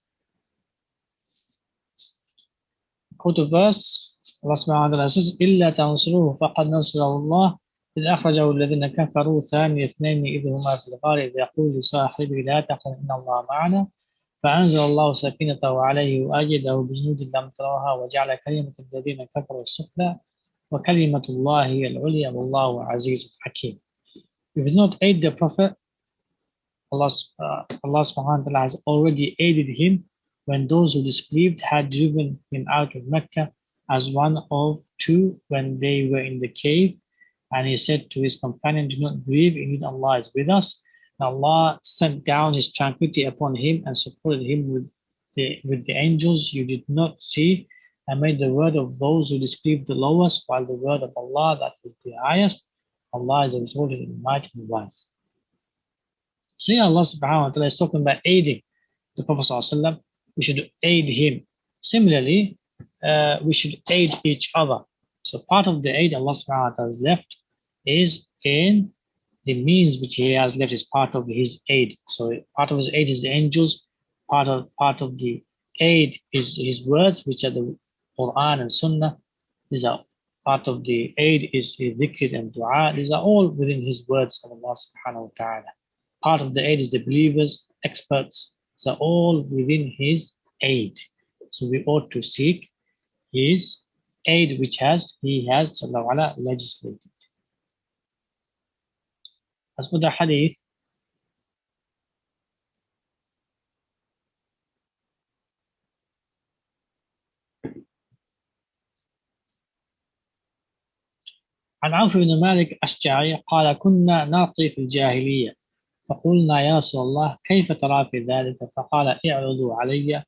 Quote a verse, Allah subhanahu wa ta'ala says, إِلَّا تَنْصُرُوهُ فَقَدْ نَصْرَهُ اللَّهُ إِذْ أَخْرَجَهُ الَّذِينَ كَفَرُوا ثَانِيَ اثْنَيْنِ إِذْ هُمَا فِي الْغَارِ إِذْ يَقُولُ لِصَاحِبِهِ لَا تَحْزَنْ إِنَّ اللَّهَ مَعَنَا فأنزل الله سكينته عليه وأيده بجنود لم تروها وجعل كلمة الذين كفروا السفلى وكلمة الله هي العليا والله عزيز حكيم. If it's not aid the Prophet, Allah subhanahu wa ta'ala has already aided him when those who disbelieved had driven him out of Mecca as one of two when they were in the cave, and he said to his companion, do not grieve, indeed Allah is with us. And Allah sent down his tranquility upon him and supported him with the angels you did not see, and made the word of those who disbelieved the lowest, while the word of Allah that is the highest. Allah is exalted in might and wise. So Allah subhanahu wa ta'ala is talking about aiding the Prophet sallallahu alaihi wasallam. We should aid him. Similarly, we should aid each other. So part of the aid Allah subhanahu wa ta'ala has left is in the means which he has left is part of his aid. So part of his aid is the angels, part of the aid is his words, which are the Quran and Sunnah. These are part of the aid is dhikr and dua. These are all within his words of Allah subhanahu wa ta'ala. Part of the aid is the believers, experts. These are all within his aid. So we ought to seek his aid, which he has sallallahu legislated. As for the hadith, عن عوف بن مالك الأشجعي قال كنا نرقي في الجاهلية فقلنا يا رسول الله كيف ترى في ذلك فقال اعرضوا علي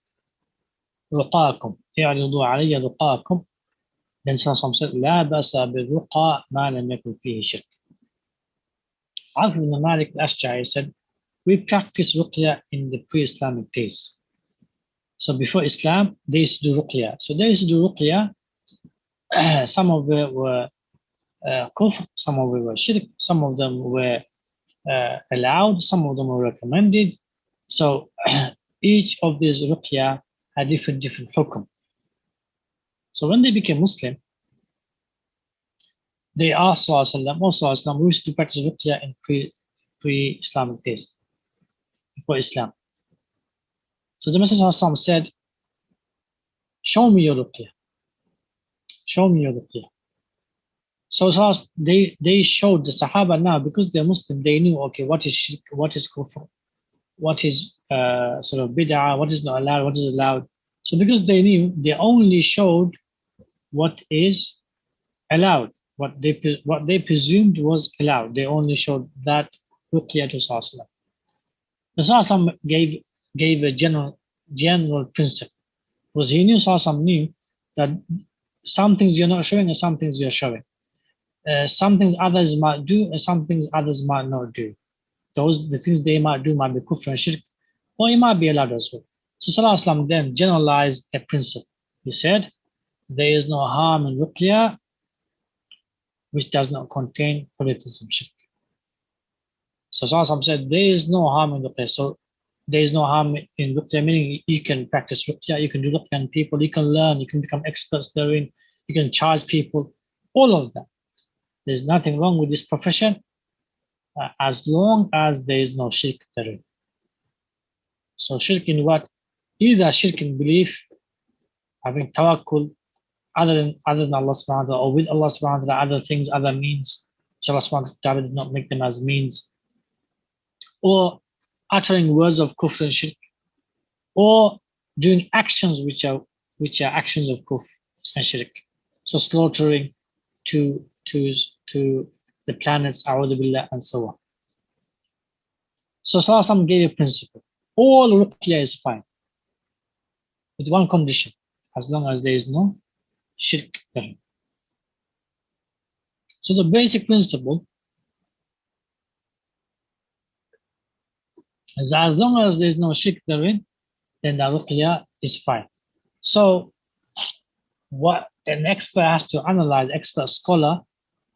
رقاكم اعرضوا علي رقاكم. Then Sallallahu said لا بأس بالرقى ما لم يكن فيه شرك. Auf ibn Malik al-Ash'ari said we practice Ruqya in the pre-Islamic days. So before Islam, they used to do Ruqya. So they used to do Ruqya. Some of them were kufr, some of them were shirk, some of them were allowed, some of them were recommended. So each of these Ruqya had different hukum. So when they became Muslim, they asked Sallallahu we used to practice Ruqya in pre-Islamic days, before Islam. So the Messenger said, show me your Ruqya. Show me your Ruqya. So they showed the Sahaba now, because they're Muslim, they knew, okay, what is shirk, what is kufr, what is sort of bid'ah, what is not allowed, what is allowed. So because they knew, they only showed what is allowed, what they presumed was allowed. They only showed that Ruqya to Sallallahu. The Sallallahu gave a general principle, because he knew Sallallahu knew that some things you're not showing and some things you're showing. Some things others might do and some things others might not do. The things they might do might be kufr and shirk, or it might be allowed as well. So Sallallahu then generalized a principle. He said, there is no harm in Ruqya which does not contain polytheism shirk. So Sallallahu said, there is no harm in Ruqya. So there is no harm in Ruqya, meaning you can practice Ruqya, you can do Ruqya on people, you can learn, you can become experts therein, you can charge people, all of that. There's nothing wrong with this profession as long as there is no shirk therein. So shirk in what? Either shirk in belief, having tawakkul, other than Allah subhanahu wa ta'ala, or with Allah subhanahu wa ta'ala, other things, other means, which Allah subhanahu wa ta'ala did not make them as means, or uttering words of kufr and shirk, or doing actions which are actions of kufr and shirk. So slaughtering to the planets, a'udhu billah, and so on. So Sallallahu gave a principle. All Ruqya is fine, with one condition, as long as there is no shirk therein. So the basic principle is that as long as there is no shirk therein, then the Ruqya is fine. So what an expert has to analyze, expert scholar,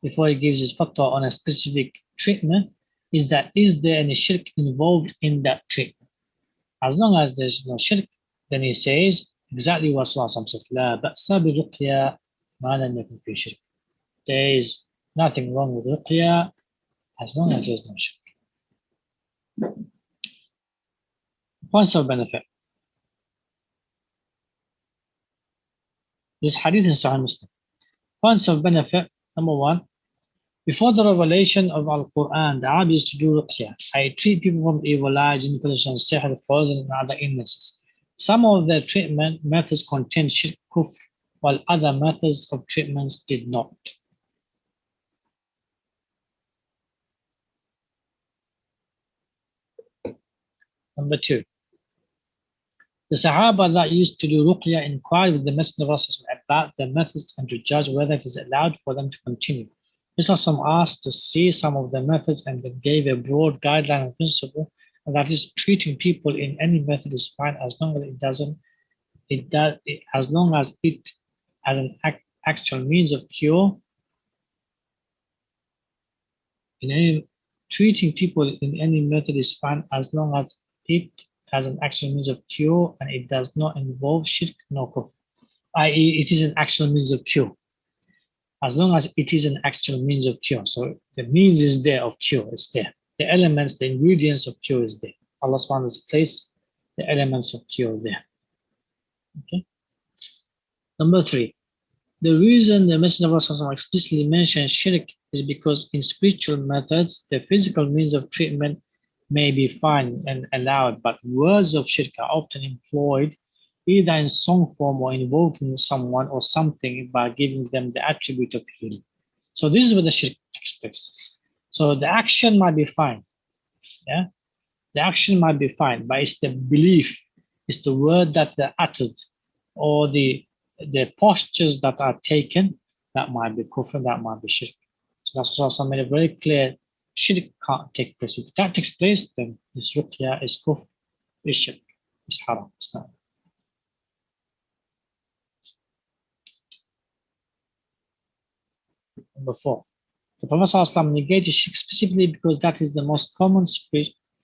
before he gives his fatwa on a specific treatment, is there any shirk involved in that treatment? As long as there's no shirk, then he says exactly what Sallallahu said, La ba'sa bi ruqya ma lam yakun fi shirk. There is nothing wrong with Ruqya as long as there's no shirk. Points of benefit. This hadith in Sahih Muslim. Points of benefit. Number one, before the revelation of Al-Quran, the Arabs used to do Ruqya. I treat people from evil eyes, jinn-possession, sihr, poison, and other illnesses. Some of their treatment methods contained shirk, kufr, while other methods of treatments did not. Number two, the Sahaba that used to do Ruqya inquired with the Messenger of Allah about their methods and to judge whether it is allowed for them to continue. Some asked to see some of the methods and then gave a broad guideline and principle, and that is treating people in any method is fine as long as as long as it has an actual means of cure. Treating people in any method is fine as long as it as an actual means of cure and it does not involve shirk nor kufr, i.e. it is an actual means of cure. As long as it is an actual means of cure. So the means is there of cure, it's there. The elements, the ingredients of cure is there. Allah subhanahu wa ta'ala has placed the elements of cure there. Okay. Number 3. The reason the Messenger of Allah explicitly mentions shirk is because in spiritual methods, the physical means of treatment may be fine and allowed, but words of shirk are often employed either in song form or invoking someone or something by giving them the attribute of healing. So this is where the shirk takes place. So the action might be fine, yeah? The action might be fine, but it's the belief, it's the word that they're uttered, or the postures that are taken, that might be kufr, that might be shirk. So that's also made it very clear, shirk can't take place. If that takes place, then this ruqya is kufr, is shirk, is haram, it's not. Number 4. The Prophet ﷺ negated shirk specifically because that is the most common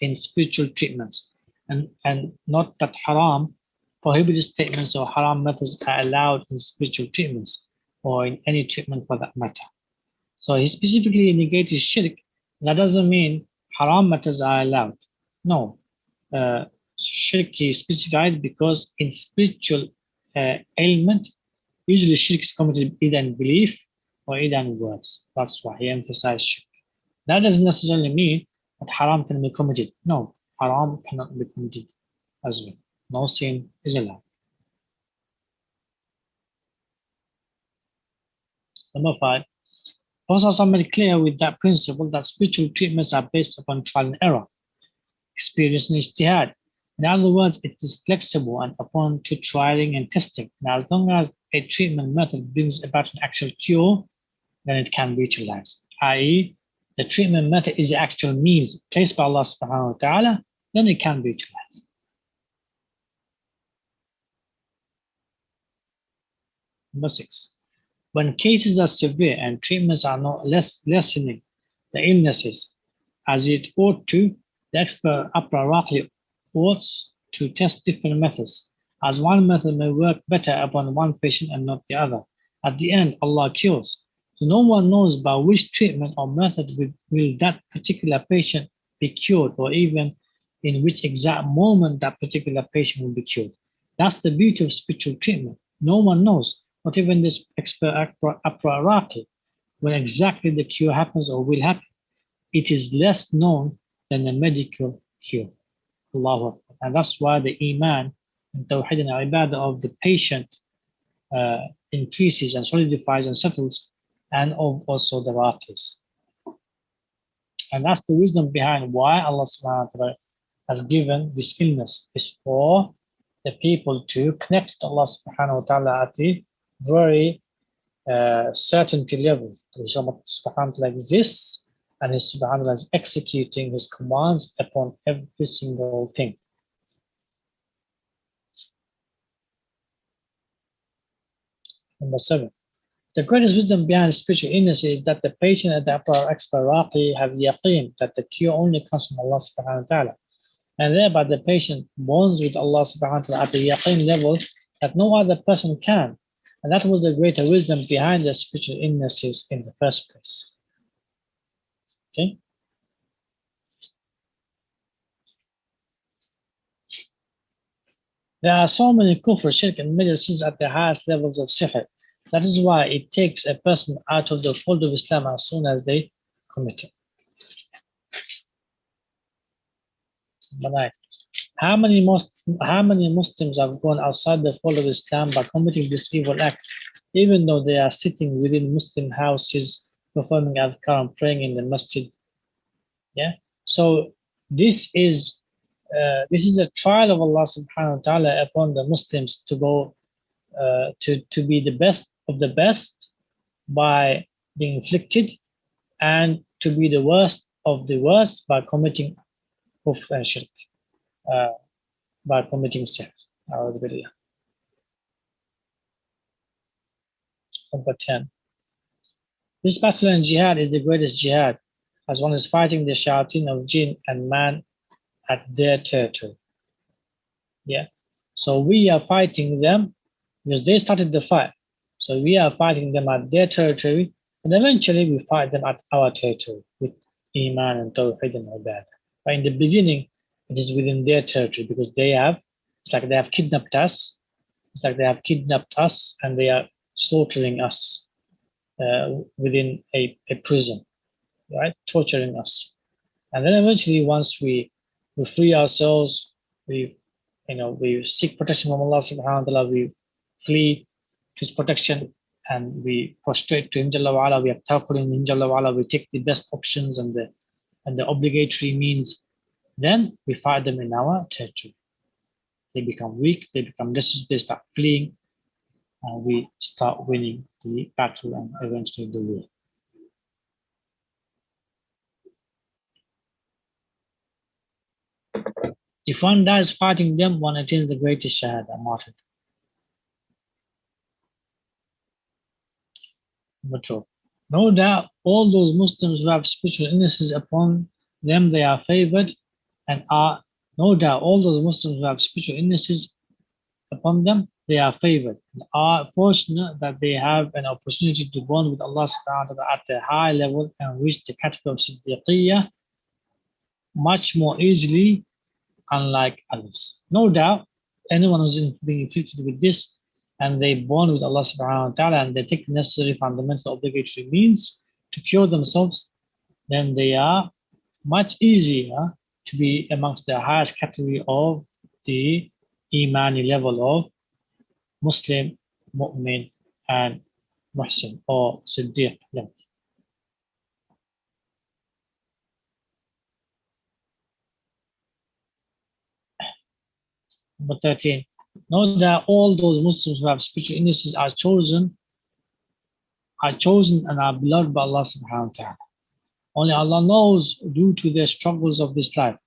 in spiritual treatments, and not that haram, prohibited statements or haram methods are allowed in spiritual treatments or in any treatment for that matter. So he specifically negated shirk. That doesn't mean haram methods are allowed. No. Shirk he specified because in spiritual ailment, usually shirk is committed either in belief or either in words. That's why he emphasized shirk. That doesn't necessarily mean that haram can be committed. No, haram cannot be committed as well. No sin is allowed. Number 5. Prophet made clear with that principle that spiritual treatments are based upon trial and error, experience and ijtihad. In other words, it is flexible and upon to trialing and testing. Now, as long as a treatment method brings about an actual cure, then it can be utilized. I.e., the treatment method is the actual means placed by Allah subhanahu wa ta'ala, then it can be utilized. Number 6. When cases are severe and treatments are not lessening the illnesses as it ought to, the expert apparently ought to test different methods, as one method may work better upon one patient and not the other. At the end, Allah cures. So no one knows by which treatment or method will that particular patient be cured, or even in which exact moment that particular patient will be cured. That's the beauty of spiritual treatment. No one knows, not even this expert apparatus, when exactly the cure happens or will happen. It is less known than the medical cure. Allahu Akbar. And that's why the iman and tawhid and ibadah of the patient increases and solidifies and settles, and of also the raqi's. And that's the wisdom behind why Allah subhanahu wa ta'ala has given this illness, is for the people to connect to Allah subhanahu wa ta'ala at the very certainty level. Allah subhanahu wa ta'ala exists, and His subhanahu wa ta'ala is executing His commands upon every single thing. Number 7. The greatest wisdom behind spiritual illness is that the patient and the expert raqi have yaqeen that the cure only comes from Allah subhanahu wa ta'ala. And thereby the patient bonds with Allah subhanahu wa ta'ala at the yaqeen level that no other person can. And that was the greater wisdom behind the spiritual illnesses in the first place. Okay? There are so many kufr, shirk, and medicines at the highest levels of sihr. That is why it takes a person out of the fold of Islam as soon as they commit it. Number 9. How many Muslims have gone outside the fold of Islam by committing this evil act, even though they are sitting within Muslim houses, performing adhkar and praying in the masjid? Yeah. So this is a trial of Allah subhanahu wa ta'ala upon the Muslims to go to be the best of the best by being afflicted, and to be the worst of the worst by committing kufr and shirk, by committing sihr. Number 10. This battle and jihad is the greatest jihad, as one is fighting the shayateen of jinn and man at their territory. Yeah. So we are fighting them because they started the fight. So we are fighting them at their territory, and eventually we fight them at our territory with Iman and Tawheed and all that. But in the beginning, it is within their territory because it's like they have kidnapped us. It's like they have kidnapped us and they are slaughtering us within a prison, right? Torturing us. And then eventually, once we free ourselves, we seek protection from Allah subhanahu wa ta'ala, we flee to his protection and we prostrate to him Jalla wa ala, we have tawakkul in him Jalla wa ala, we take the best options and the obligatory means, then we fight them in our territory. They become weak, they become desperate, they start fleeing, and we start winning the battle and eventually the war. If one dies fighting them, one attains the greatest shahada, martyr. Number 12. No doubt all those Muslims who have spiritual illnesses upon them, they are favored and are, no doubt all those Muslims who have spiritual illnesses upon them, they are favored and are fortunate that they have an opportunity to bond with Allah subhanahu wa ta'ala at a high level and reach the category of Siddiqiyah much more easily, unlike others. No doubt, anyone who's being afflicted with this and they bond with Allah subhanahu wa ta'ala and they take the necessary fundamental obligatory means to cure themselves, then they are much easier to be amongst the highest category of the Imani level of Muslim, Mu'min, and Muhsin or Siddiq level. Number 13. Note that all those Muslims who have spiritual illnesses are chosen and are beloved by Allah subhanahu wa ta'ala. Only Allah knows, due to their struggles of this life,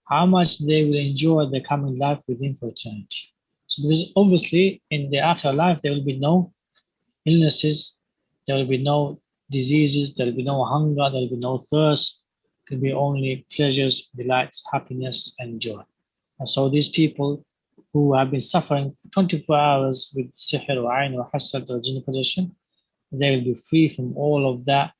how much they will enjoy the coming life with Him for eternity. So because obviously in the afterlife there will be no illnesses, there will be no diseases, there will be no hunger, there will be no thirst, it will be only pleasures, delights, happiness, and joy. And so these people who have been suffering for 24 hours with sihr or ayn or hasad or jinn-possession, they will be free from all of that,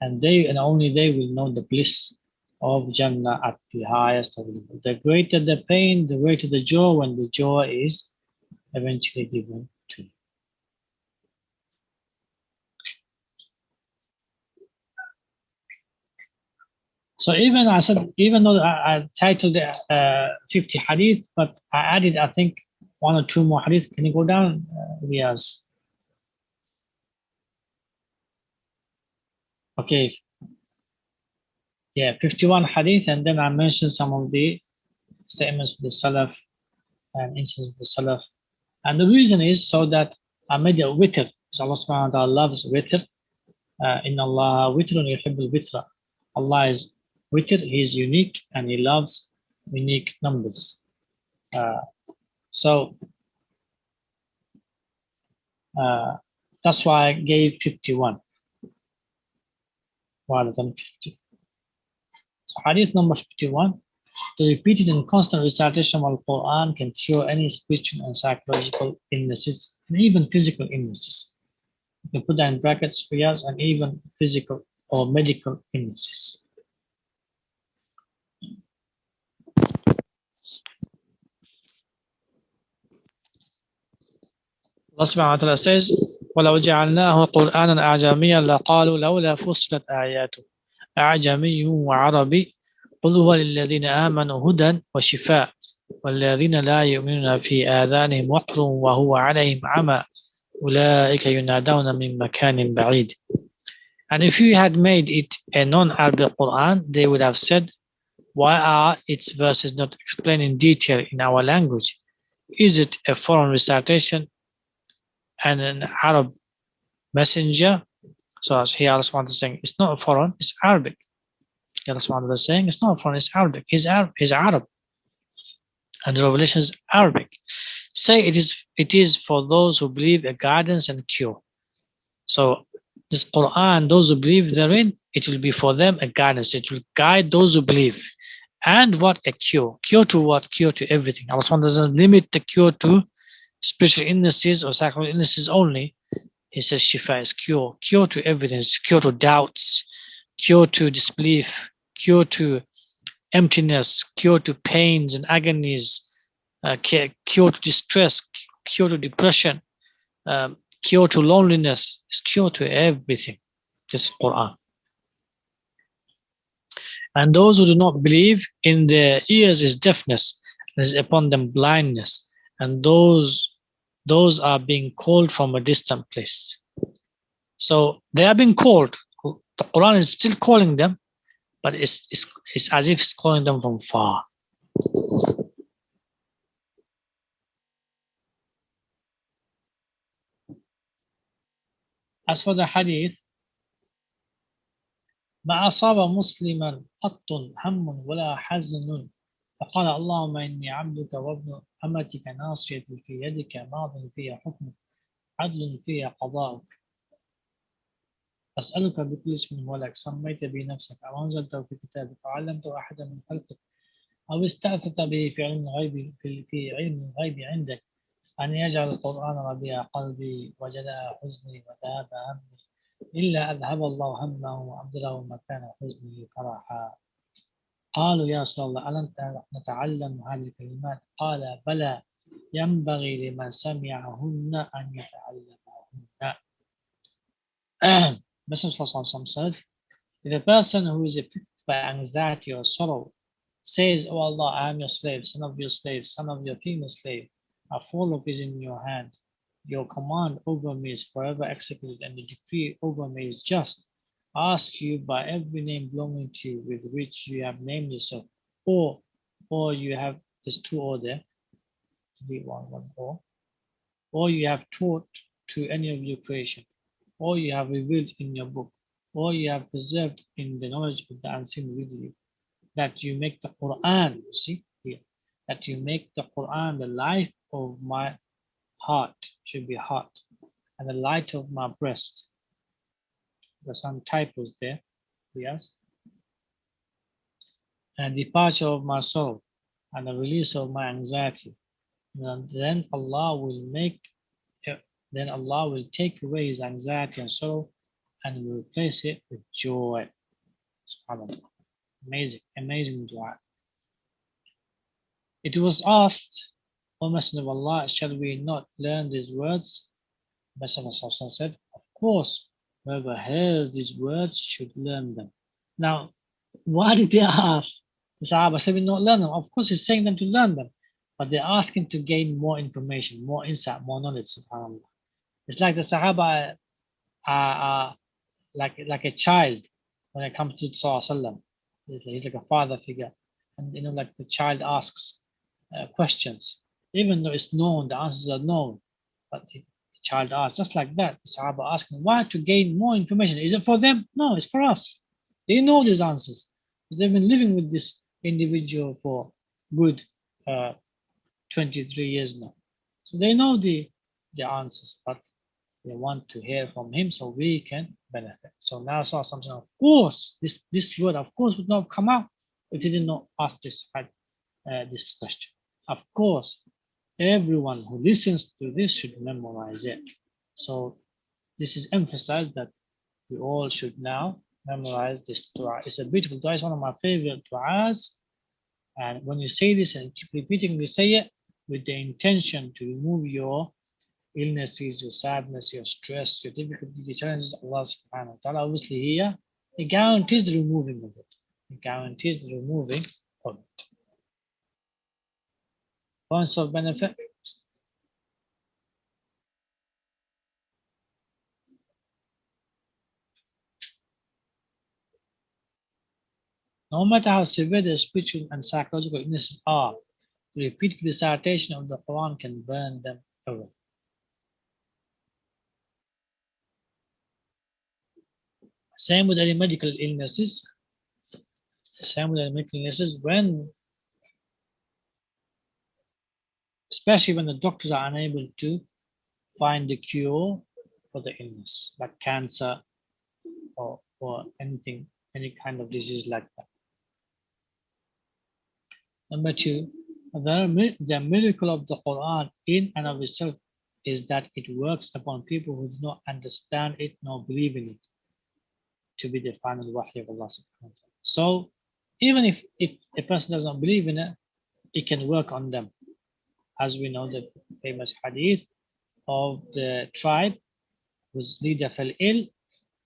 and only they will know the bliss of Jannah at the highest level. The greater the pain, the greater the joy when the joy is eventually given to you. So even though I titled 50 hadith, but I added, I think, 1 or 2 more hadith. Can you go down, Riaz? Okay. Yeah, 51 hadith, and then I mentioned some of the statements of the Salaf and instances of the Salaf. And the reason is so that I made a witr, because Allah subhanahu wa ta'ala loves witr. Inna Allah witrun yuhibbul witra. Allah is witr, He is unique, and He loves unique numbers. So that's why I gave 51 rather than 50. So hadith number 51. The repeated and constant recitation of Al-Quran can cure any spiritual and psychological illnesses and even physical illnesses. You can put that in brackets for years, and even physical or medical illnesses. Allah subhanahu wa ta'ala says, وَلَوْ جَعَلْنَاهُ قُرْآنًا أَعْجَمِيًّا لَقَالُوا لَوْلَا فُصِّلَتْ آيَاتُهُ أَعْجَمِيٌّ وَعَرَبِيٌّ قُلْ هُوَ لِلَّذِينَ آمَنُوا هُدًى وَشِفَاءٌ وَالَّذِينَ لَا يُؤْمِنُونَ فِي آذَانِهِمْ وَقْرٌ وَهُوَ عَلَيْهِمْ عَمًى أُولَٰئِكَ يُنَادَوْنَ مِنْ مَكَانٍ بَعِيدٍ. And if you had made it a non-Arabic Quran, they would have said, why are its verses not explained in detail in our language? Is it a foreign recitation and an Arab messenger? So as here Allah subhanahu wa ta'ala is saying, it's not a foreign, it's Arabic. Allah subhanahu wa ta'ala is saying, it's not a foreign, it's Arabic. He's Arab. And the revelation is Arabic. Say it is for those who believe a guidance and cure. So this Quran, those who believe therein, it will be for them a guidance. It will guide those who believe And what? A cure. Cure to what? Cure to everything. Allah SWT doesn't limit the cure to spiritual illnesses or psychological illnesses only. He says shifa is cure. Cure to everything. It's cure to doubts, cure to disbelief, cure to emptiness, cure to pains and agonies, cure to distress, cure to depression, cure to loneliness. It's cure to everything. This Quran. And those who do not believe, in their ears is deafness, and is upon them blindness, and those are being called from a distant place. So they are being called. The Quran is still calling them, but it's as if it's calling them from far. As for the hadith, ما أصاب مسلما قط هم ولا حزن فقال اللهم إني عبدك وابن أمتك ناصية في يدك ماض في حكمك عدل في قضاءك أسألك بكل اسم هو لك سميت بنفسك أو أنزلته في كتابك أو علمته أحدا من خلقك أو استأثرت به في علم الغيب في علم الغيب عندك أن يجعل القرآن ربيع قلبي وجلاء حزني وذهاب همي إلا أذهب الله همه وأبدله مكان حزنه فرحا. قالوا يا رسول الله ألم نتعلم هذه الكلمات؟ قال بلى ينبغي لمن سمعهن أن يتعلمهن. Messenger said, if a person who is afflicted by anxiety or sorrow says, O Allah, I am your slave, son of your slave, son of your female slave, a forelock is in your hand. Your command over me is forever executed, and the decree over me is just. Ask you by every name belonging to you with which you have named yourself, or you have this two or there, or you have taught to any of your creation, or you have revealed in your book, or you have preserved in the knowledge of the unseen with you, that you make the Quran, see here, that you make the Quran the life of my heart, should be heart, and the light of my breast. There's some typos there, yes. And departure of my soul, and the release of my anxiety. And then Allah will take away his anxiety and sorrow and will replace it with joy. SubhanAllah. Amazing dua. It was asked, O Messenger of Allah, shall we not learn these words? Messenger said, of course, whoever hears these words should learn them. Now, why did they ask the Sahaba, shall we not learn them? Of course, he's saying them to learn them, but they're asking to gain more information, more insight, more knowledge, subhanAllah. It's like the Sahaba are like a child when it comes to Sallallahu. He's like a father figure. And like the child asks questions. Even though it's known, the answers are known, but the child asks, just like that, the Sahaba asking, why? To gain more information. Is it for them? No, it's for us. They know these answers. They've been living with this individual for good 23 years now. So they know the answers, but they want to hear from him so we can benefit. So now saw something, of course, this word, of course, would not come out if he did not ask this question. Of course, everyone who listens to this should memorize it. So this is emphasized that we all should now memorize this dua. It's a beautiful dua. It's one of my favorite duas. And when you say this and keep repeating, we say it with the intention to remove your illnesses, your sadness, your stress, your difficulty, your challenges. Allah subhanahu wa ta'ala, obviously here, He guarantees the removing of it. He guarantees the removing of it. Points of benefit. No matter how severe the spiritual and psychological illnesses are, the repeated recitation of the Quran can burn them away. Same with any medical illnesses. When, especially when the doctors are unable to find the cure for the illness, like cancer or anything, any kind of disease like that. Number two, the miracle of the Quran in and of itself is that it works upon people who do not understand it nor believe in it to be the final wahy of Allah subhanahu wa ta'ala. So even if a person does not believe in it, it can work on them. As we know the famous hadith of the tribe whose leader fell ill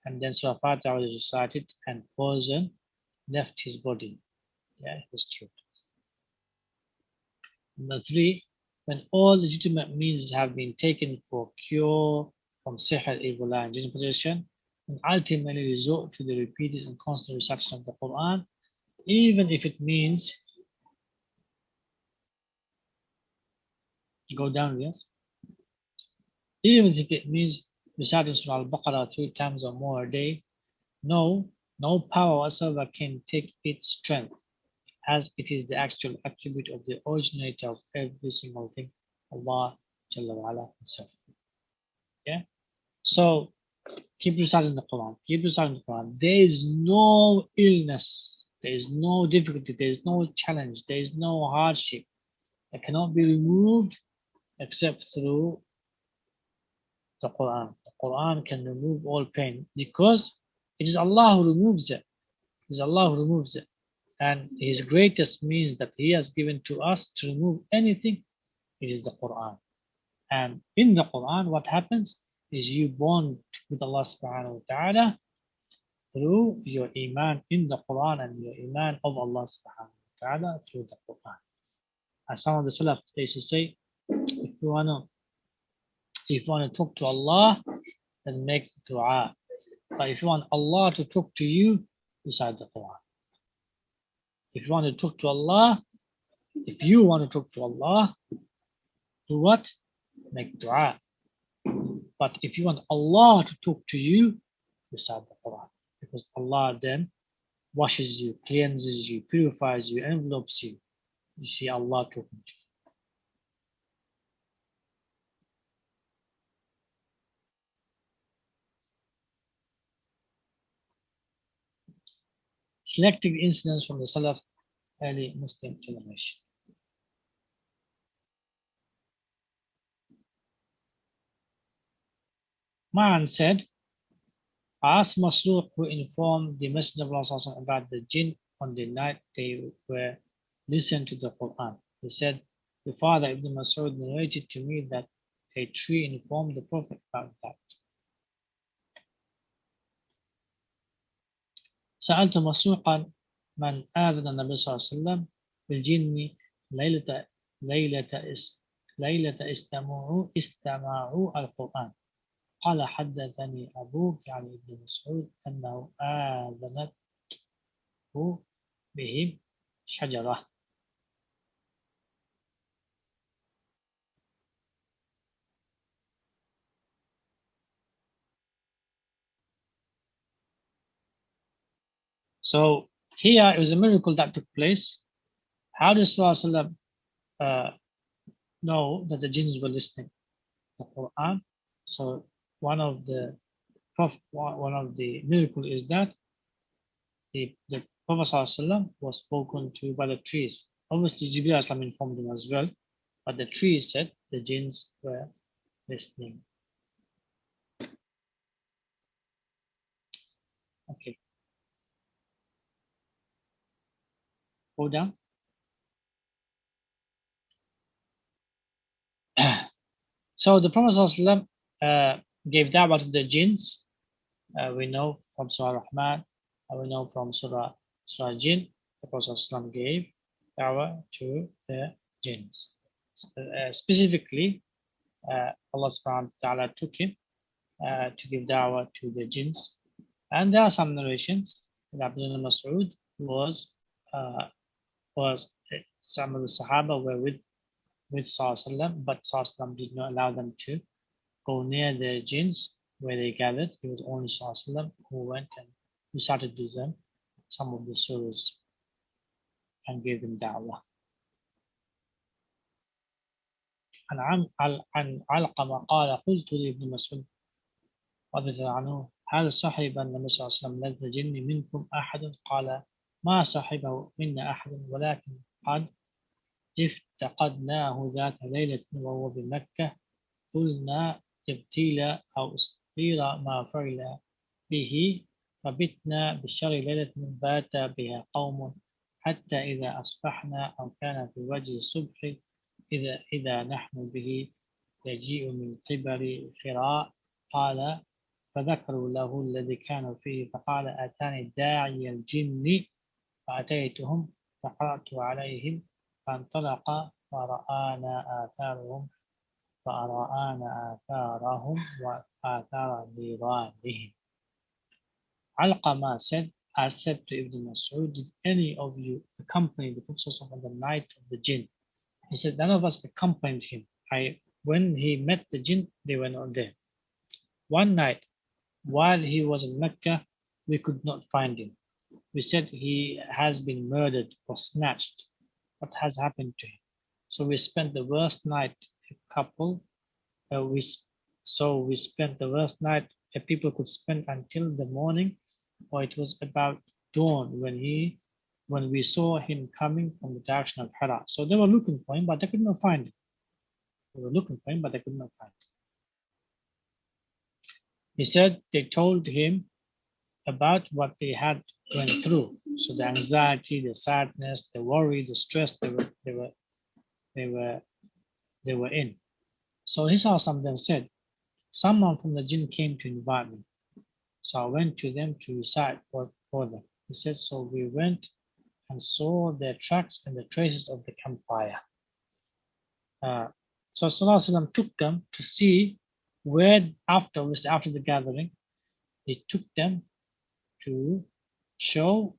and then Surah Fatiha was recited and poison left his body. Yeah, it was cured. Number three, when all legitimate means have been taken for cure from sihr, evil eye, and jinn-possession, and ultimately resort to the repeated and constant recitation of the Quran, even if it means go down, yes, even if it means reciting Surah Al-Baqarah 3 times or more a day, no power whatsoever can take its strength, as it is the actual attribute of the originator of every single thing, Allah Jalla wa Ala himself. Yeah. So keep reciting the Quran. Keep reciting the Quran. There is no illness. There is no difficulty. There is no challenge. There is no hardship that cannot be removed except through the Quran. The Quran can remove all pain because it is Allah who removes it. It is Allah who removes it. And His greatest means that He has given to us to remove anything, it is the Quran. And in the Quran, what happens is you bond with Allah subhanahu wa ta'ala through your iman in the Quran and your iman of Allah subhanahu wa ta'ala through the Quran. As some of the Salaf, they used to say, if you wanna talk to Allah, then make dua. But if you want Allah to talk to you, recite the Quran. If you want to talk to Allah, if you want to talk to Allah, do what? Make dua. But if you want Allah to talk to you, recite the Quran. Because Allah then washes you, cleanses you, purifies you, envelopes you. You see Allah talking to you. Selecting incidents from the Salaf early Muslim generation. Ma'an said, I asked Masruq, who informed the Messenger of Allah about the jinn on the night they were listening to the Quran. He said, the father Ibn Mas'ud narrated to me that a tree informed the Prophet about that. سألت مسروقا من آذن النبي صلى الله عليه وسلم بالجن ليلة استمعوا القرآن. قال حدثني أبوك يعني ابن مسعود أنه آذنته بهم شجرة. So here it was a miracle that took place. How does Rasulullah know that the jinns were listening to the Quran? So one of the miracle is that the Prophet was spoken to by the trees. Obviously, Jibreel informed him as well, but the trees said the jinns were listening. Okay, go down. So the Prophet gave da'wah to the jinns. We know from Surah Rahman, we know from Surah Jinn, the Prophet gave da'wah to the jinns. Specifically, Allah subhanahu wa ta'ala took him to give da'wah to the jinns. And there are some narrations that Abdullah Mas'ud was some of the Sahaba were with Sallallahu, but Sallallahu did not allow them to go near the jinns where they gathered. It was only Sallallahu who went and recited to them some of the surahs and gave them da'wah. عن علقمة قال قلت لابن مسعود رضي الله عنه هل صحب النبي صلى الله عليه وسلم لذ جن منكم أحد؟ قال ما صحبه منا أحد ولكن قد افتقدناه ذات ليلة وهو بمكة قلنا ابتيل أو استطير ما فعل به فبتنا بالشر ليلة بات بها قوم حتى إذا أصبحنا أو كان في وجه الصبح إذا نحن به يجيء من قبل خراء قال فذكروا له الذي كانوا فيه فقال أتاني داعي الجن فأتيتهم فقرأت عليهم فانطلق فرآنا آثارهم وآثار نيرانهم. Alqama said, I said to Ibn Mas'ud, did any of you accompany the Prophet on the night of the jinn? He said, none of us accompanied him. When he met the jinn, they were not there. One night, while he was in Mecca, we could not find him. We said he has been murdered or snatched. What has happened to him? So we spent the worst night, a couple. We spent the worst night that people could spend until the morning, or it was about dawn when we saw him coming from the direction of Hira. So they were looking for him, but they could not find him. They were looking for him, but they could not find him. He said they told him about what they had went through. So the anxiety, the sadness, the worry, the stress they were in. So he saw something said, someone from the jinn came to invite me. So I went to them to recite for them. He said, so we went and saw their tracks and the traces of the campfire. So Sallallahu took them to see where after the gathering, he took them to show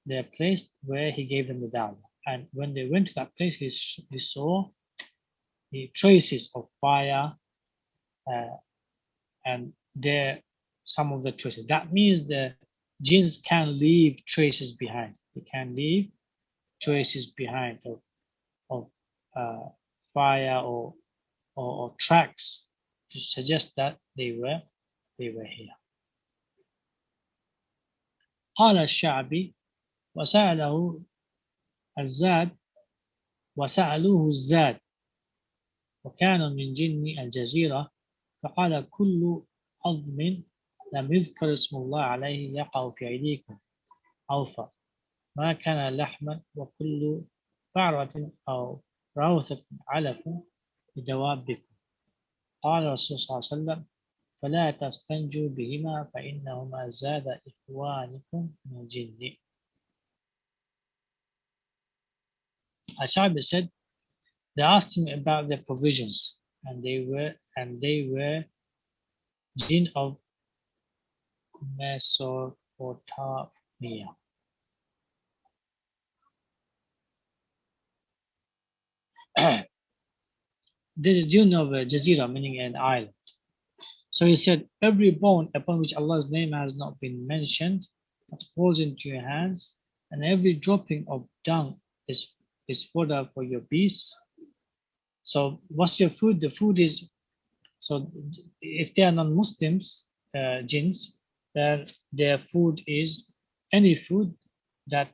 their place where he gave them the dawah. And when they went to that place, he saw the traces of fire and some of the traces. That means the jinns can leave traces behind. They can leave traces behind of fire or tracks to suggest that they were here. قال الشعبي وسألوه الزاد وكان من جن الجزيرة فقال كل عظم لم يذكر اسم الله عليه يقع في أيديكم أوفى ما كان لحما وكل فعرة أو روثة علف لدوابكم. قال الرسول صلى الله عليه وسلم فلا تستنجوا بهما فإنهما زاد إخوانكم من الجن. Ashabi said they asked him about their provisions and they were jinn of Mesopotamia. The jinn of Jazira, meaning an island. So he said, every bone upon which Allah's name has not been mentioned that falls into your hands, and every dropping of dung is fodder for your beasts. So what's your food? The food is, so if they are non-Muslims, jinns, then their food is any food of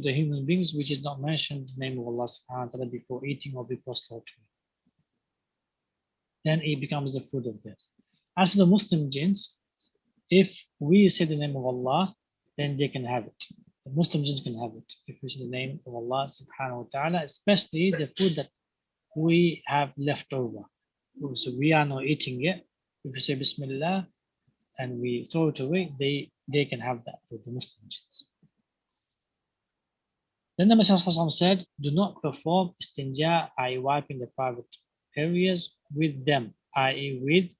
the human beings which is not mentioned the name of Allah subhanahu wa ta'ala before eating or before slaughtering. Then it becomes the food of theirs. As for the Muslim jinns, if we say the name of Allah, then they can have it. The Muslim jinns can have it if we say the name of Allah subhanahu wa ta'ala, especially the food that we have left over. So we are not eating it. If we say Bismillah and we throw it away, they can have that food, the Muslim jinns. Then the Messenger said, do not perform istinja, i.e. wiping the private areas with them, i.e. with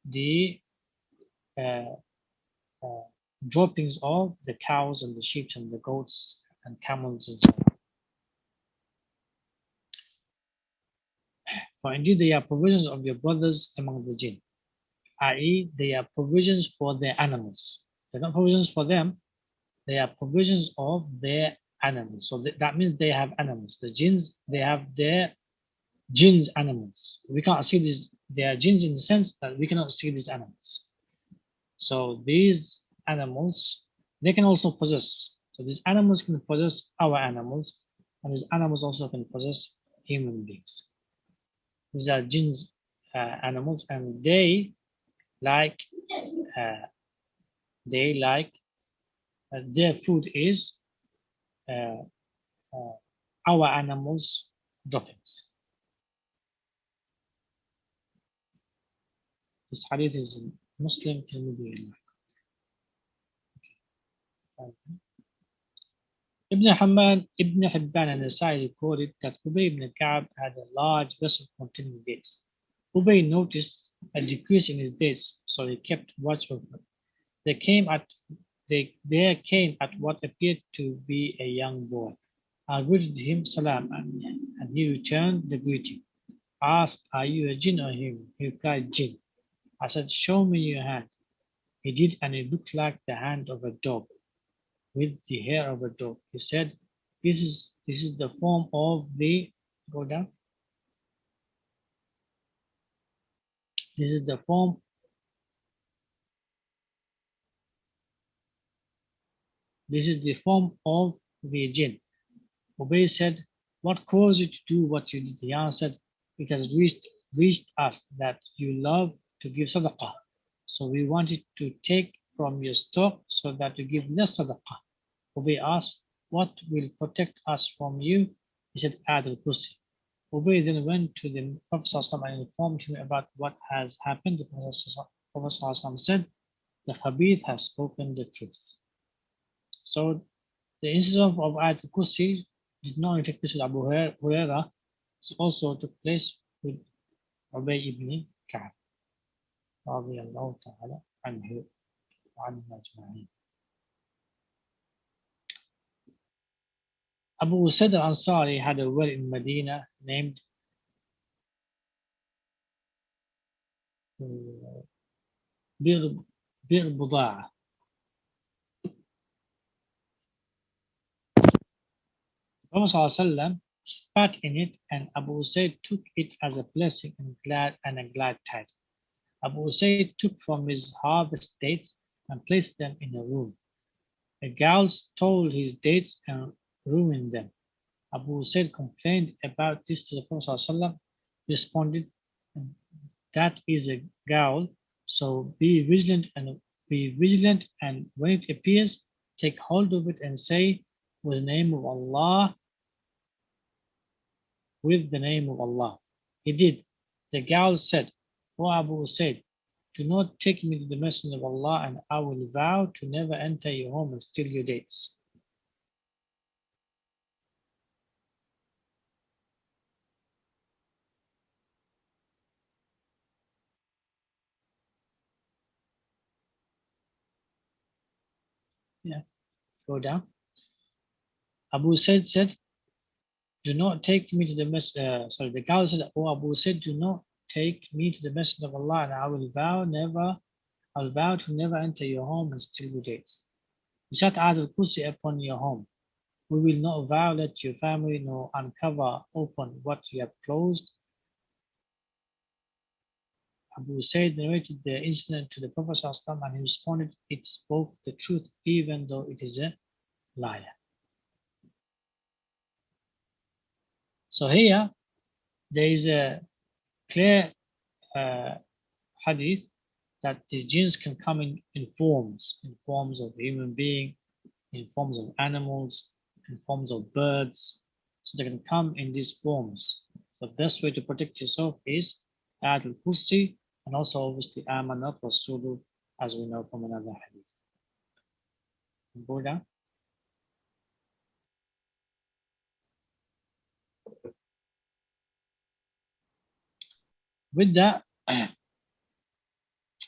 the droppings of the cows and the sheep and the goats and camels and so on. For indeed they are provisions of your brothers among the jinn, i.e. they are provisions for their animals. They're not provisions for them, they are provisions of their animals. So that means they have animals. The jinns, they have their jinns animals. We can't see these, they are jinns in the sense that we cannot see these animals. So these animals, they can also possess. So these animals can possess our animals. and these animals also can possess human beings. These are jinns, animals, and like uh, they like their food is uh, uh, our animals' droppings. This hadith is in Muslim Tirmidhi. Ibn Hibban and Nasai recorded that Ubay ibn Ka'b had a large vessel containing dates. Ubay noticed a decrease in his dates, so he kept watch over it. There came at what appeared to be a young boy. I greeted him salam, and he returned the greeting. I asked, "Are you a jinn or human?" He replied, "Jinn." I said, "Show me your hand." He did, and it looked like the hand of a dog, with the hair of a dog. He said, "This is the form of the go down. This is the form. This is the form of the jinn." Ubay said, "What caused you to do what you did?" He answered, "It has reached us that you love to give sadaqah. So we wanted to take from your stock so that you give less sadaqah." Ubay asked, "What will protect us from you?" He said, "Add al-Kursi." Ubay then went to the Prophet ﷺ and informed him about what has happened. The Prophet ﷺ said, "The Khabith has spoken the truth." So the incident of Ayat al-Kursi did not only take place with Abu Huraira, it also took place with Ubay ibn Ka'b رضي الله تعالى عنه وعنهم أجمعين. Abu Usaid al-Ansari had a well in Medina named Bir Buda'a. The Prophet ﷺ spat in it, and Abu Usaid took it as a blessing and a glad tidings. Abu Usaid took from his harvest dates and placed them in a room. A ghoul stole his dates and ruined them. Abu Usaid complained about this to the Prophet ﷺ. He responded, "That is a ghoul, so be vigilant, and when it appears, take hold of it and say, with the name of Allah, with the name of Allah." He did. The ghoul said, "O Abu Usaid, do not take me to the Messenger of Allah, and I will vow to never enter your home and steal your dates." Yeah, go down. Abu Usaid said, "Do not take me to the the ghoul said, "O Abu Usaid, do not take me to the Messenger of Allah, and I will vow to never enter your home and steal your dates. Recite Ayat al-Kursi upon your home. We will not violate your family nor uncover open what you have closed." Abu Said narrated the incident to the Prophet ﷺ, and he responded, "It spoke the truth even though it is a liar." So here there is a clear uh, hadith that the jinns can come in forms of human being, in forms of animals, in forms of birds. So they can come in these forms. The best way to protect yourself is Ayat al-Kursi, and also obviously Amanat Rasulu, as we know from another hadith. Go down. With that,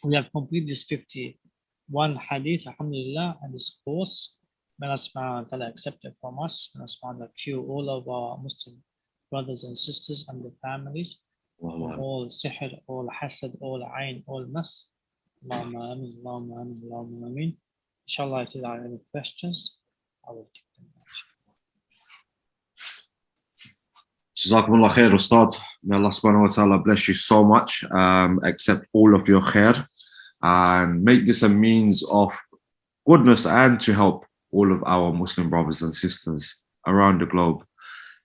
we have completed this 51 hadith, alhamdulillah, and this course. May Allah subhanahu wa ta'ala accept it from us. May Allah subhanahu wa ta'ala cure all of our Muslim brothers and sisters and their families from all sihr, all hasad, all ayn, all nas. Allahumma amin, Allahumma amin, Allahumma amin. Inshallah, if there are any questions, I will take them. Jazakumullah khair, Ustad. May Allah subhanahu wa ta'ala bless you so much. Accept all of your khair and make this a means of goodness and to help all of our Muslim brothers and sisters around the globe.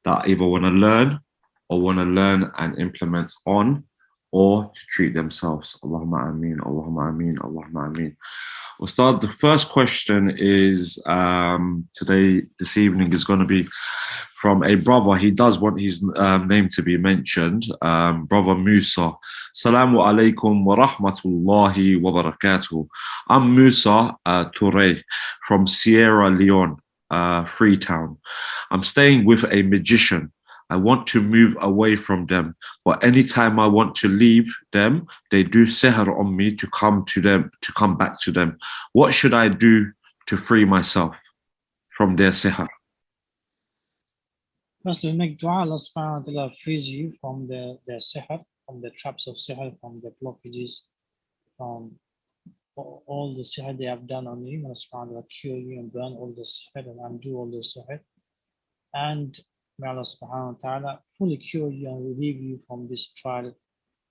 that either want to learn or want to learn and implement on or to treat themselves. Allahumma ameen, Allahumma ameen, Allahumma ameen. We'll start. The first question is this evening is going to be from a brother. He does want his name to be mentioned. Brother Musa. Salamu alaikum wa rahmatullahi wa barakatuh. I'm Musa Toure from Sierra Leone, Freetown. I'm staying with a magician. I want to move away from them, but anytime I want to leave them, they do sihr on me to come back to them. What should I do to free myself from their sihr? First, we make dua. Allah subhanahu wa ta'ala frees you from the sihr, from the traps of sihr, from the blockages, from all the sihr they have done on you. Allah subhanahu wa ta'ala cure you and burn all the sihr and undo all the sihr. And may Allah subhanahu wa ta'ala fully cure you and relieve you from this trial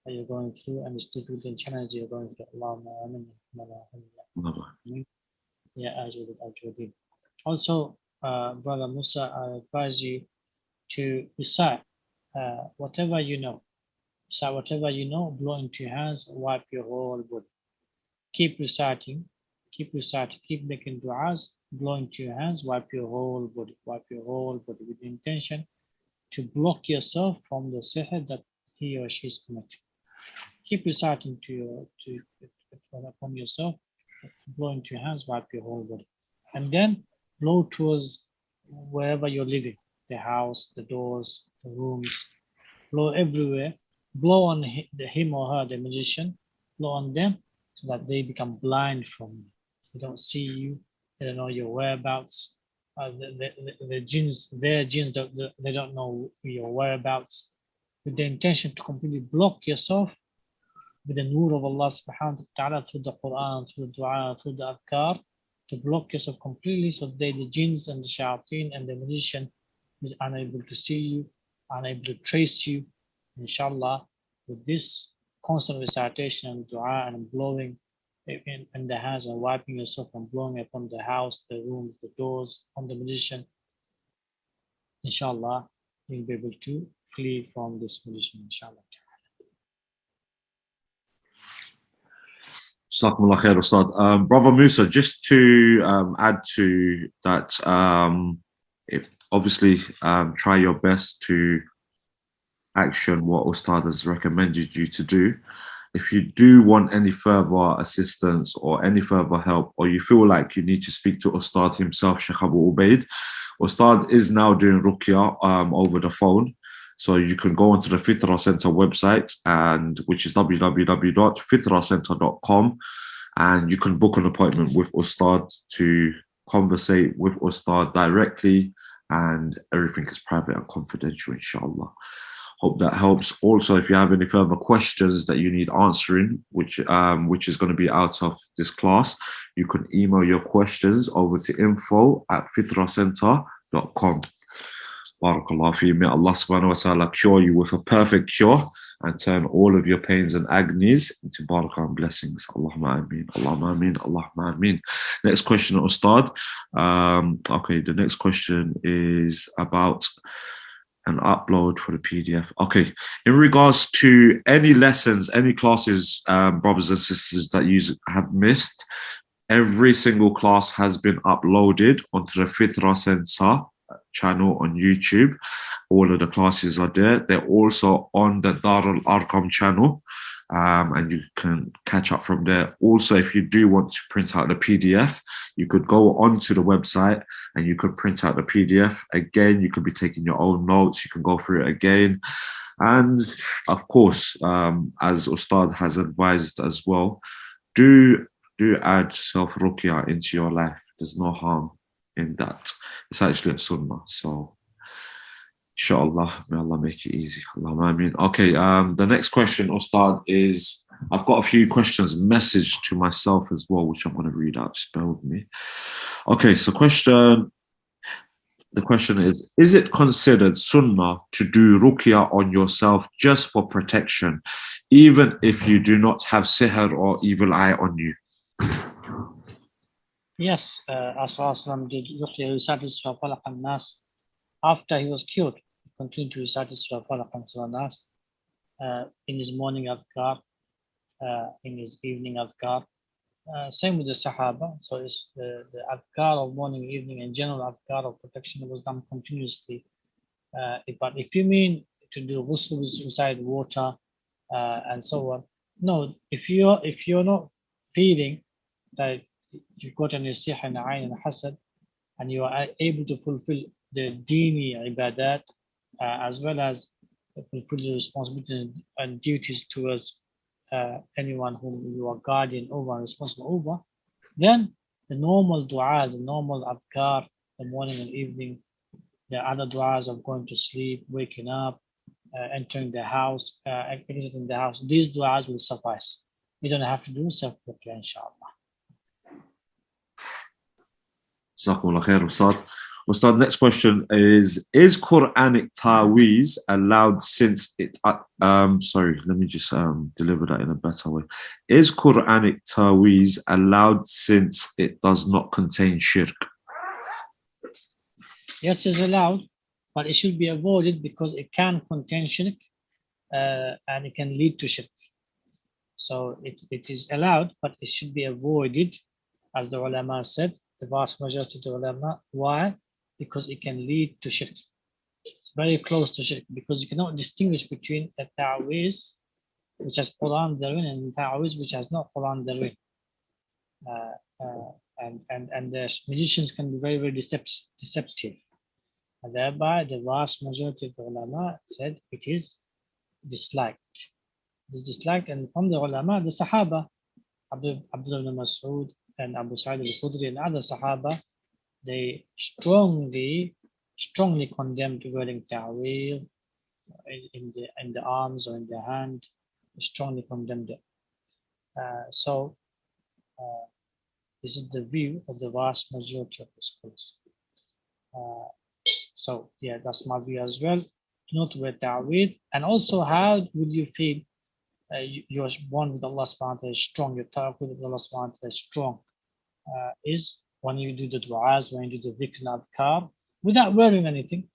that you're going through and this difficult and challenge you're going through. Allahumma ameen. Also, Brother Musa, I advise you to recite whatever you know. Recite whatever you know, blow into your hands, wipe your whole body. Keep reciting, keep making du'as, blow into your hands, wipe your whole body with the intention to block yourself from the sihr that he or she is committing. Keep reciting from yourself, blow into your hands, wipe your whole body. And then blow towards wherever you're living, the house, the doors, the rooms, blow everywhere. Blow on him or her, the magician, blow on them so that they become blind from you. They don't see you, they don't know your whereabouts. The jinns, their jinns, they don't know your whereabouts. With the intention to completely block yourself with the nur of Allah subhanahu wa ta'ala through the Quran, through the dua, through the adhkar, to block yourself completely so that the jinns and the shayateen and the magician is unable to see you, unable to trace you. Inshallah, with this constant recitation and dua and blowing in the hands and wiping yourself and blowing upon the house, the rooms, the doors, on the magician, inshallah, you'll be able to flee from this magician, inshallah. Brother Musa, just to add to that, if obviously try your best to action what Ustad has recommended you to do. If you do want any further assistance or any further help, or you feel like you need to speak to Ustad himself, Shaykh Abu Ubaid, Ustad is now doing Ruqya over the phone. So you can go onto the Fitrah Center website, and which is www.fitrahcenter.com, and you can book an appointment with Ustad to conversate with Ustad directly, and everything is private and confidential, inshallah. Hope that helps. Also, if you have any further questions that you need answering, which is going to be out of this class, you can email your questions over to info@fitrahcenter.com. Barakallah fi. May Allah subhanahu wa ta'ala cure you with a perfect cure and turn all of your pains and agonies into barakah and blessings. Allahumma ameen, Allahumma ameen, Allahumma ameen. Next question, Ustad. Okay, the next question is about an upload for the PDF. Okay, in regards to any lessons, any classes, brothers and sisters that you have missed, every single class has been uploaded onto the Fitrah Center channel on YouTube. All of the classes are there. They're also on the Dar al-Arqam channel, and you can catch up from there. Also, if you do want to print out the PDF, you could go onto the website and you could print out the PDF. Again, you could be taking your own notes. You can go through it again. And of course, as Ustad has advised as well, do add self-ruqya into your life. There's no harm in that. It's actually a sunnah. So inshallah, may Allah make it easy. Allahumma ameen. Okay, the next question, Ustad, is I've got a few questions messaged to myself as well, which I'm going to read out. Just bear with me. Okay, so the question is it considered sunnah to do ruqya on yourself just for protection, even if you do not have sihr or evil eye on you? Yes, Rasulullah did ruqya, recited Surah Falaq and Nas after he was cured. continue to recite Surah Falaq and Surah Nas in his morning adhkar, in his evening adhkar. Same with the Sahaba. So it's the adhkar of morning, evening, and general adhkar of protection was done continuously. But if you mean to do ghusl inside water and so on, no. If you're not feeling that you've got any sihr and ayn and hasad, and you are able to fulfill the dini ibadat as well as fulfill the responsibility and duties towards anyone whom you are guardian over and responsible over, then the normal du'as, the normal adhkar, the morning and evening, the other du'as of going to sleep, waking up, entering the house, exiting the house, these du'as will suffice. You don't have to do self-ruqya, inshallah. Jazakumullah khair, Ustad. Ustad, next question is Quranic ta'weez allowed since it sorry, let me just deliver that in a better way. Is Quranic ta'weez allowed since it does not contain shirk? Yes, it's allowed, but it should be avoided because it can contain shirk and it can lead to shirk. So it is allowed, but it should be avoided, as the ulama said, the vast majority of the ulama. Why? Because it can lead to shirk. It's very close to shirk because you cannot distinguish between a ta'weez which has Quran therein and ta'weez which has not Quran therein. And the magicians can be very, very deceptive. And thereby, the vast majority of the ulama said it is disliked. It is disliked, and from the ulama, the Sahaba, Abdullah ibn Mas'ud and Abu Sa'id al-Khudri and other Sahaba, they strongly condemned wearing ta'weez in the arms or in the hand. They strongly condemned it. This is the view of the vast majority of the scholars. So yeah, that's my view as well. Do not wear ta'weez. And also, how would you feel? You're born with Allah subhanahu wa ta'ala is strong. Your ta'weez with Allah subhanahu wa ta'ala is strong. Is when you do the du'as, when you do the dhikr and adhkar, without wearing anything.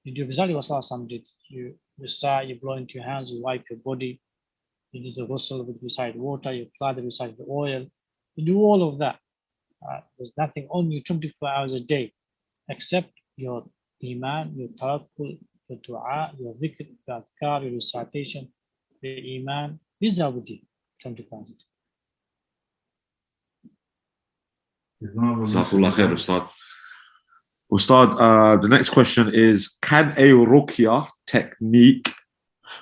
You do exactly what Sallallahu did. You recite, you blow into your hands, you wipe your body, you do the ghusl with beside water, you apply the beside the oil. You do all of that. There's nothing on you 24 hours a day except your iman, your tawakkul, your dua, your dhikr, your adhkar, your recitation, your iman. These are with you 24 hours a day. Jazakallah khair, Ustad. Ustad, the next question is, can a ruqya technique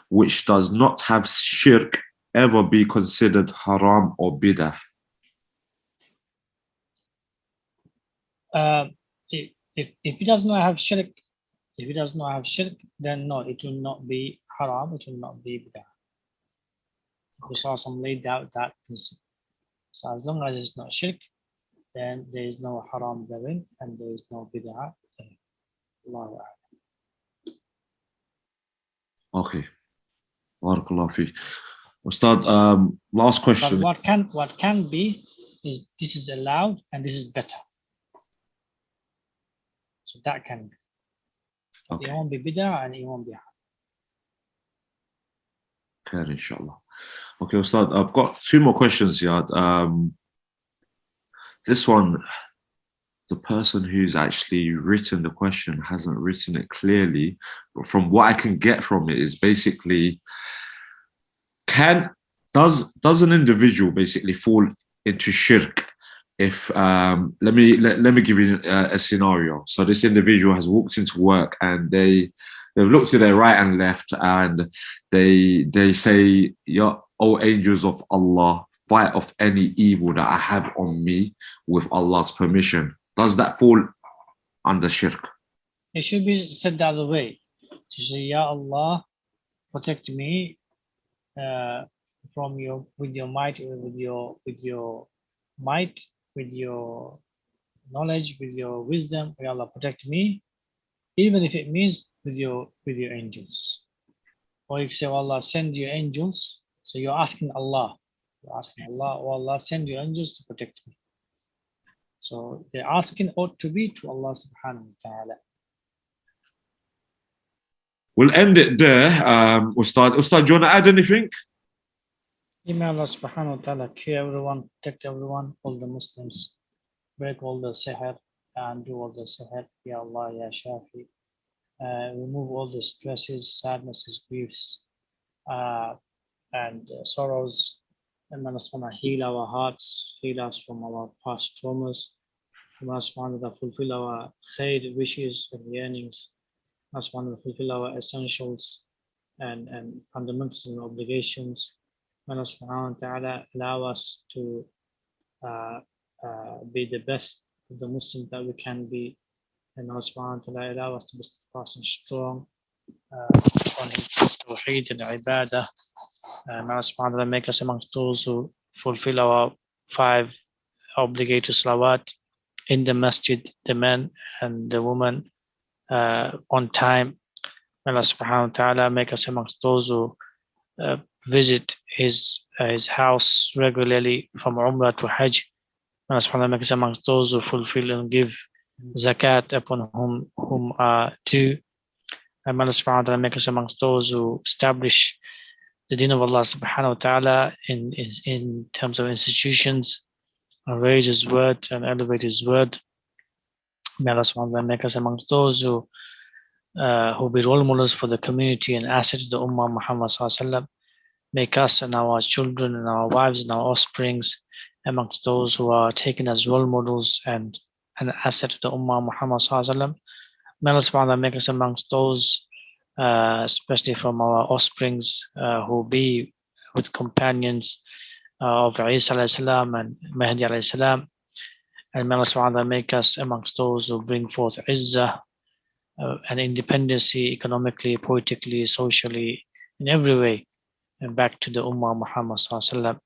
which does not have shirk ever be considered haram or bid'ah? If it does not have shirk, then no, it will not be haram, it will not be bid'ah. We saw some laid out that principle. So as long as it's not shirk, then there is no haram therein and there is no bid'ah therein. Allahu A'lam. Okay. Barakallah fi. Ustad, last question. But what can be is this is allowed and this is better. So that can be. Okay. It won't be bid'ah and it won't be haram. Okay, inshallah. Okay, Ustad, I've got two more questions here. This one, the person who's actually written the question hasn't written it clearly, but from what I can get from it is basically, does an individual basically fall into shirk if let me give you a scenario. So this individual has walked into work and they've looked to their right and left and they say, "O angels of Allah, fight off any evil that I have on me with Allah's permission." Does that fall under shirk? It should be said the other way. To say, "Ya Allah, protect me from with your might, with your might, with your knowledge, with your wisdom. Ya Allah, protect me, even if it means with your angels." Or you can say, "Oh Allah, send your angels." So you're asking Allah. You're asking Allah, "Oh Allah, send your angels to protect me." So the asking ought to be to Allah subhanahu wa ta'ala. we'll end it there. Ustad, do you want to add anything? May Allah subhanahu wa ta'ala cure everyone, protect everyone, all the Muslims, break all the sihr and do all the sihr. Ya Allah, Ya Shafi. Remove all the stresses, sadnesses, griefs, and sorrows. And Allah subhanahu wa ta'ala heal our hearts, heal us from our past traumas. Allah subhanahu wa ta'ala fulfill our khair, wishes and yearnings. Allah subhanahu wa ta'ala fulfill our essentials and fundamentals and obligations. Allah subhanahu wa ta'ala allow us to be the best of the Muslims that we can be. And Allah subhanahu wa ta'ala allow us to be steadfast and strong on His Tawheed and Ibadah. And Allah subhanahu wa ta'ala make us amongst those who fulfill our 5 obligatory salawat in the masjid, the men and the women, on time. Allah subhanahu wa ta'ala make us amongst those who visit his house regularly from Umrah to Hajj. Allah subhanahu wa ta'ala make us amongst those who fulfill and give zakat upon whom are due. And Allah subhanahu wa ta'ala make us amongst those who establish the deen of Allah subhanahu wa ta'ala in terms of institutions, and raise His word and elevate His word. May Allah subhanahu wa ta'ala make us amongst those who be role models for the community and asset to the Ummah Muhammad sallallahu alaihi wasallam. Make us and our children and our wives and our offsprings amongst those who are taken as role models and an asset to the Ummah Muhammad sallallahu alaihi wasallam. May Allah subhanahu wa ta'ala make us amongst those, especially from our offsprings, who be with companions of Isa alayhi salam and Mahdi alayhi salam. And may Allah subhanahu wa ta'ala make us amongst those who bring forth izzah and independency economically, politically, socially, in every way, and back to the Ummah Muhammad sallallahu alaihi wasallam.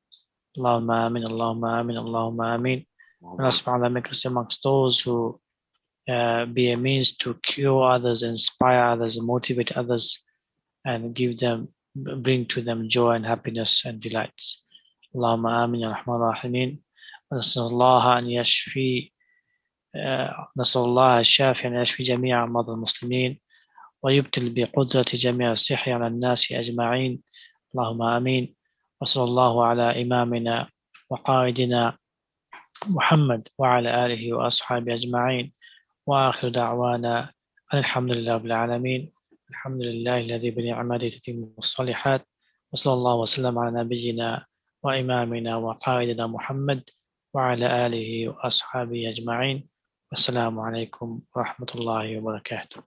Allahumma amin, Allahumma amin, Allahumma amin. Allah subhanahu wa ta'ala make us amongst those who be a means to cure others, inspire others, motivate others, and bring to them joy and happiness and delights. Allahumma amin ya rahman rahimin. نسأل الله أن يشفي نسأل الله الشافي أن يشفي جميع مرضى المسلمين ويبتل بقدرة جميع السحر على الناس أجمعين. اللهم آمين. وصلى الله على إمامنا وقائدنا محمد وعلى آله وأصحابه أجمعين. وآخر دعوانا الحمد لله رب العالمين. الحمد لله الذي بنعمته تتم الصالحات. وصلى الله وسلم على نبينا وإمامنا وقائدنا محمد وعلى آله وأصحابه أجمعين. والسلام عليكم ورحمة الله وبركاته.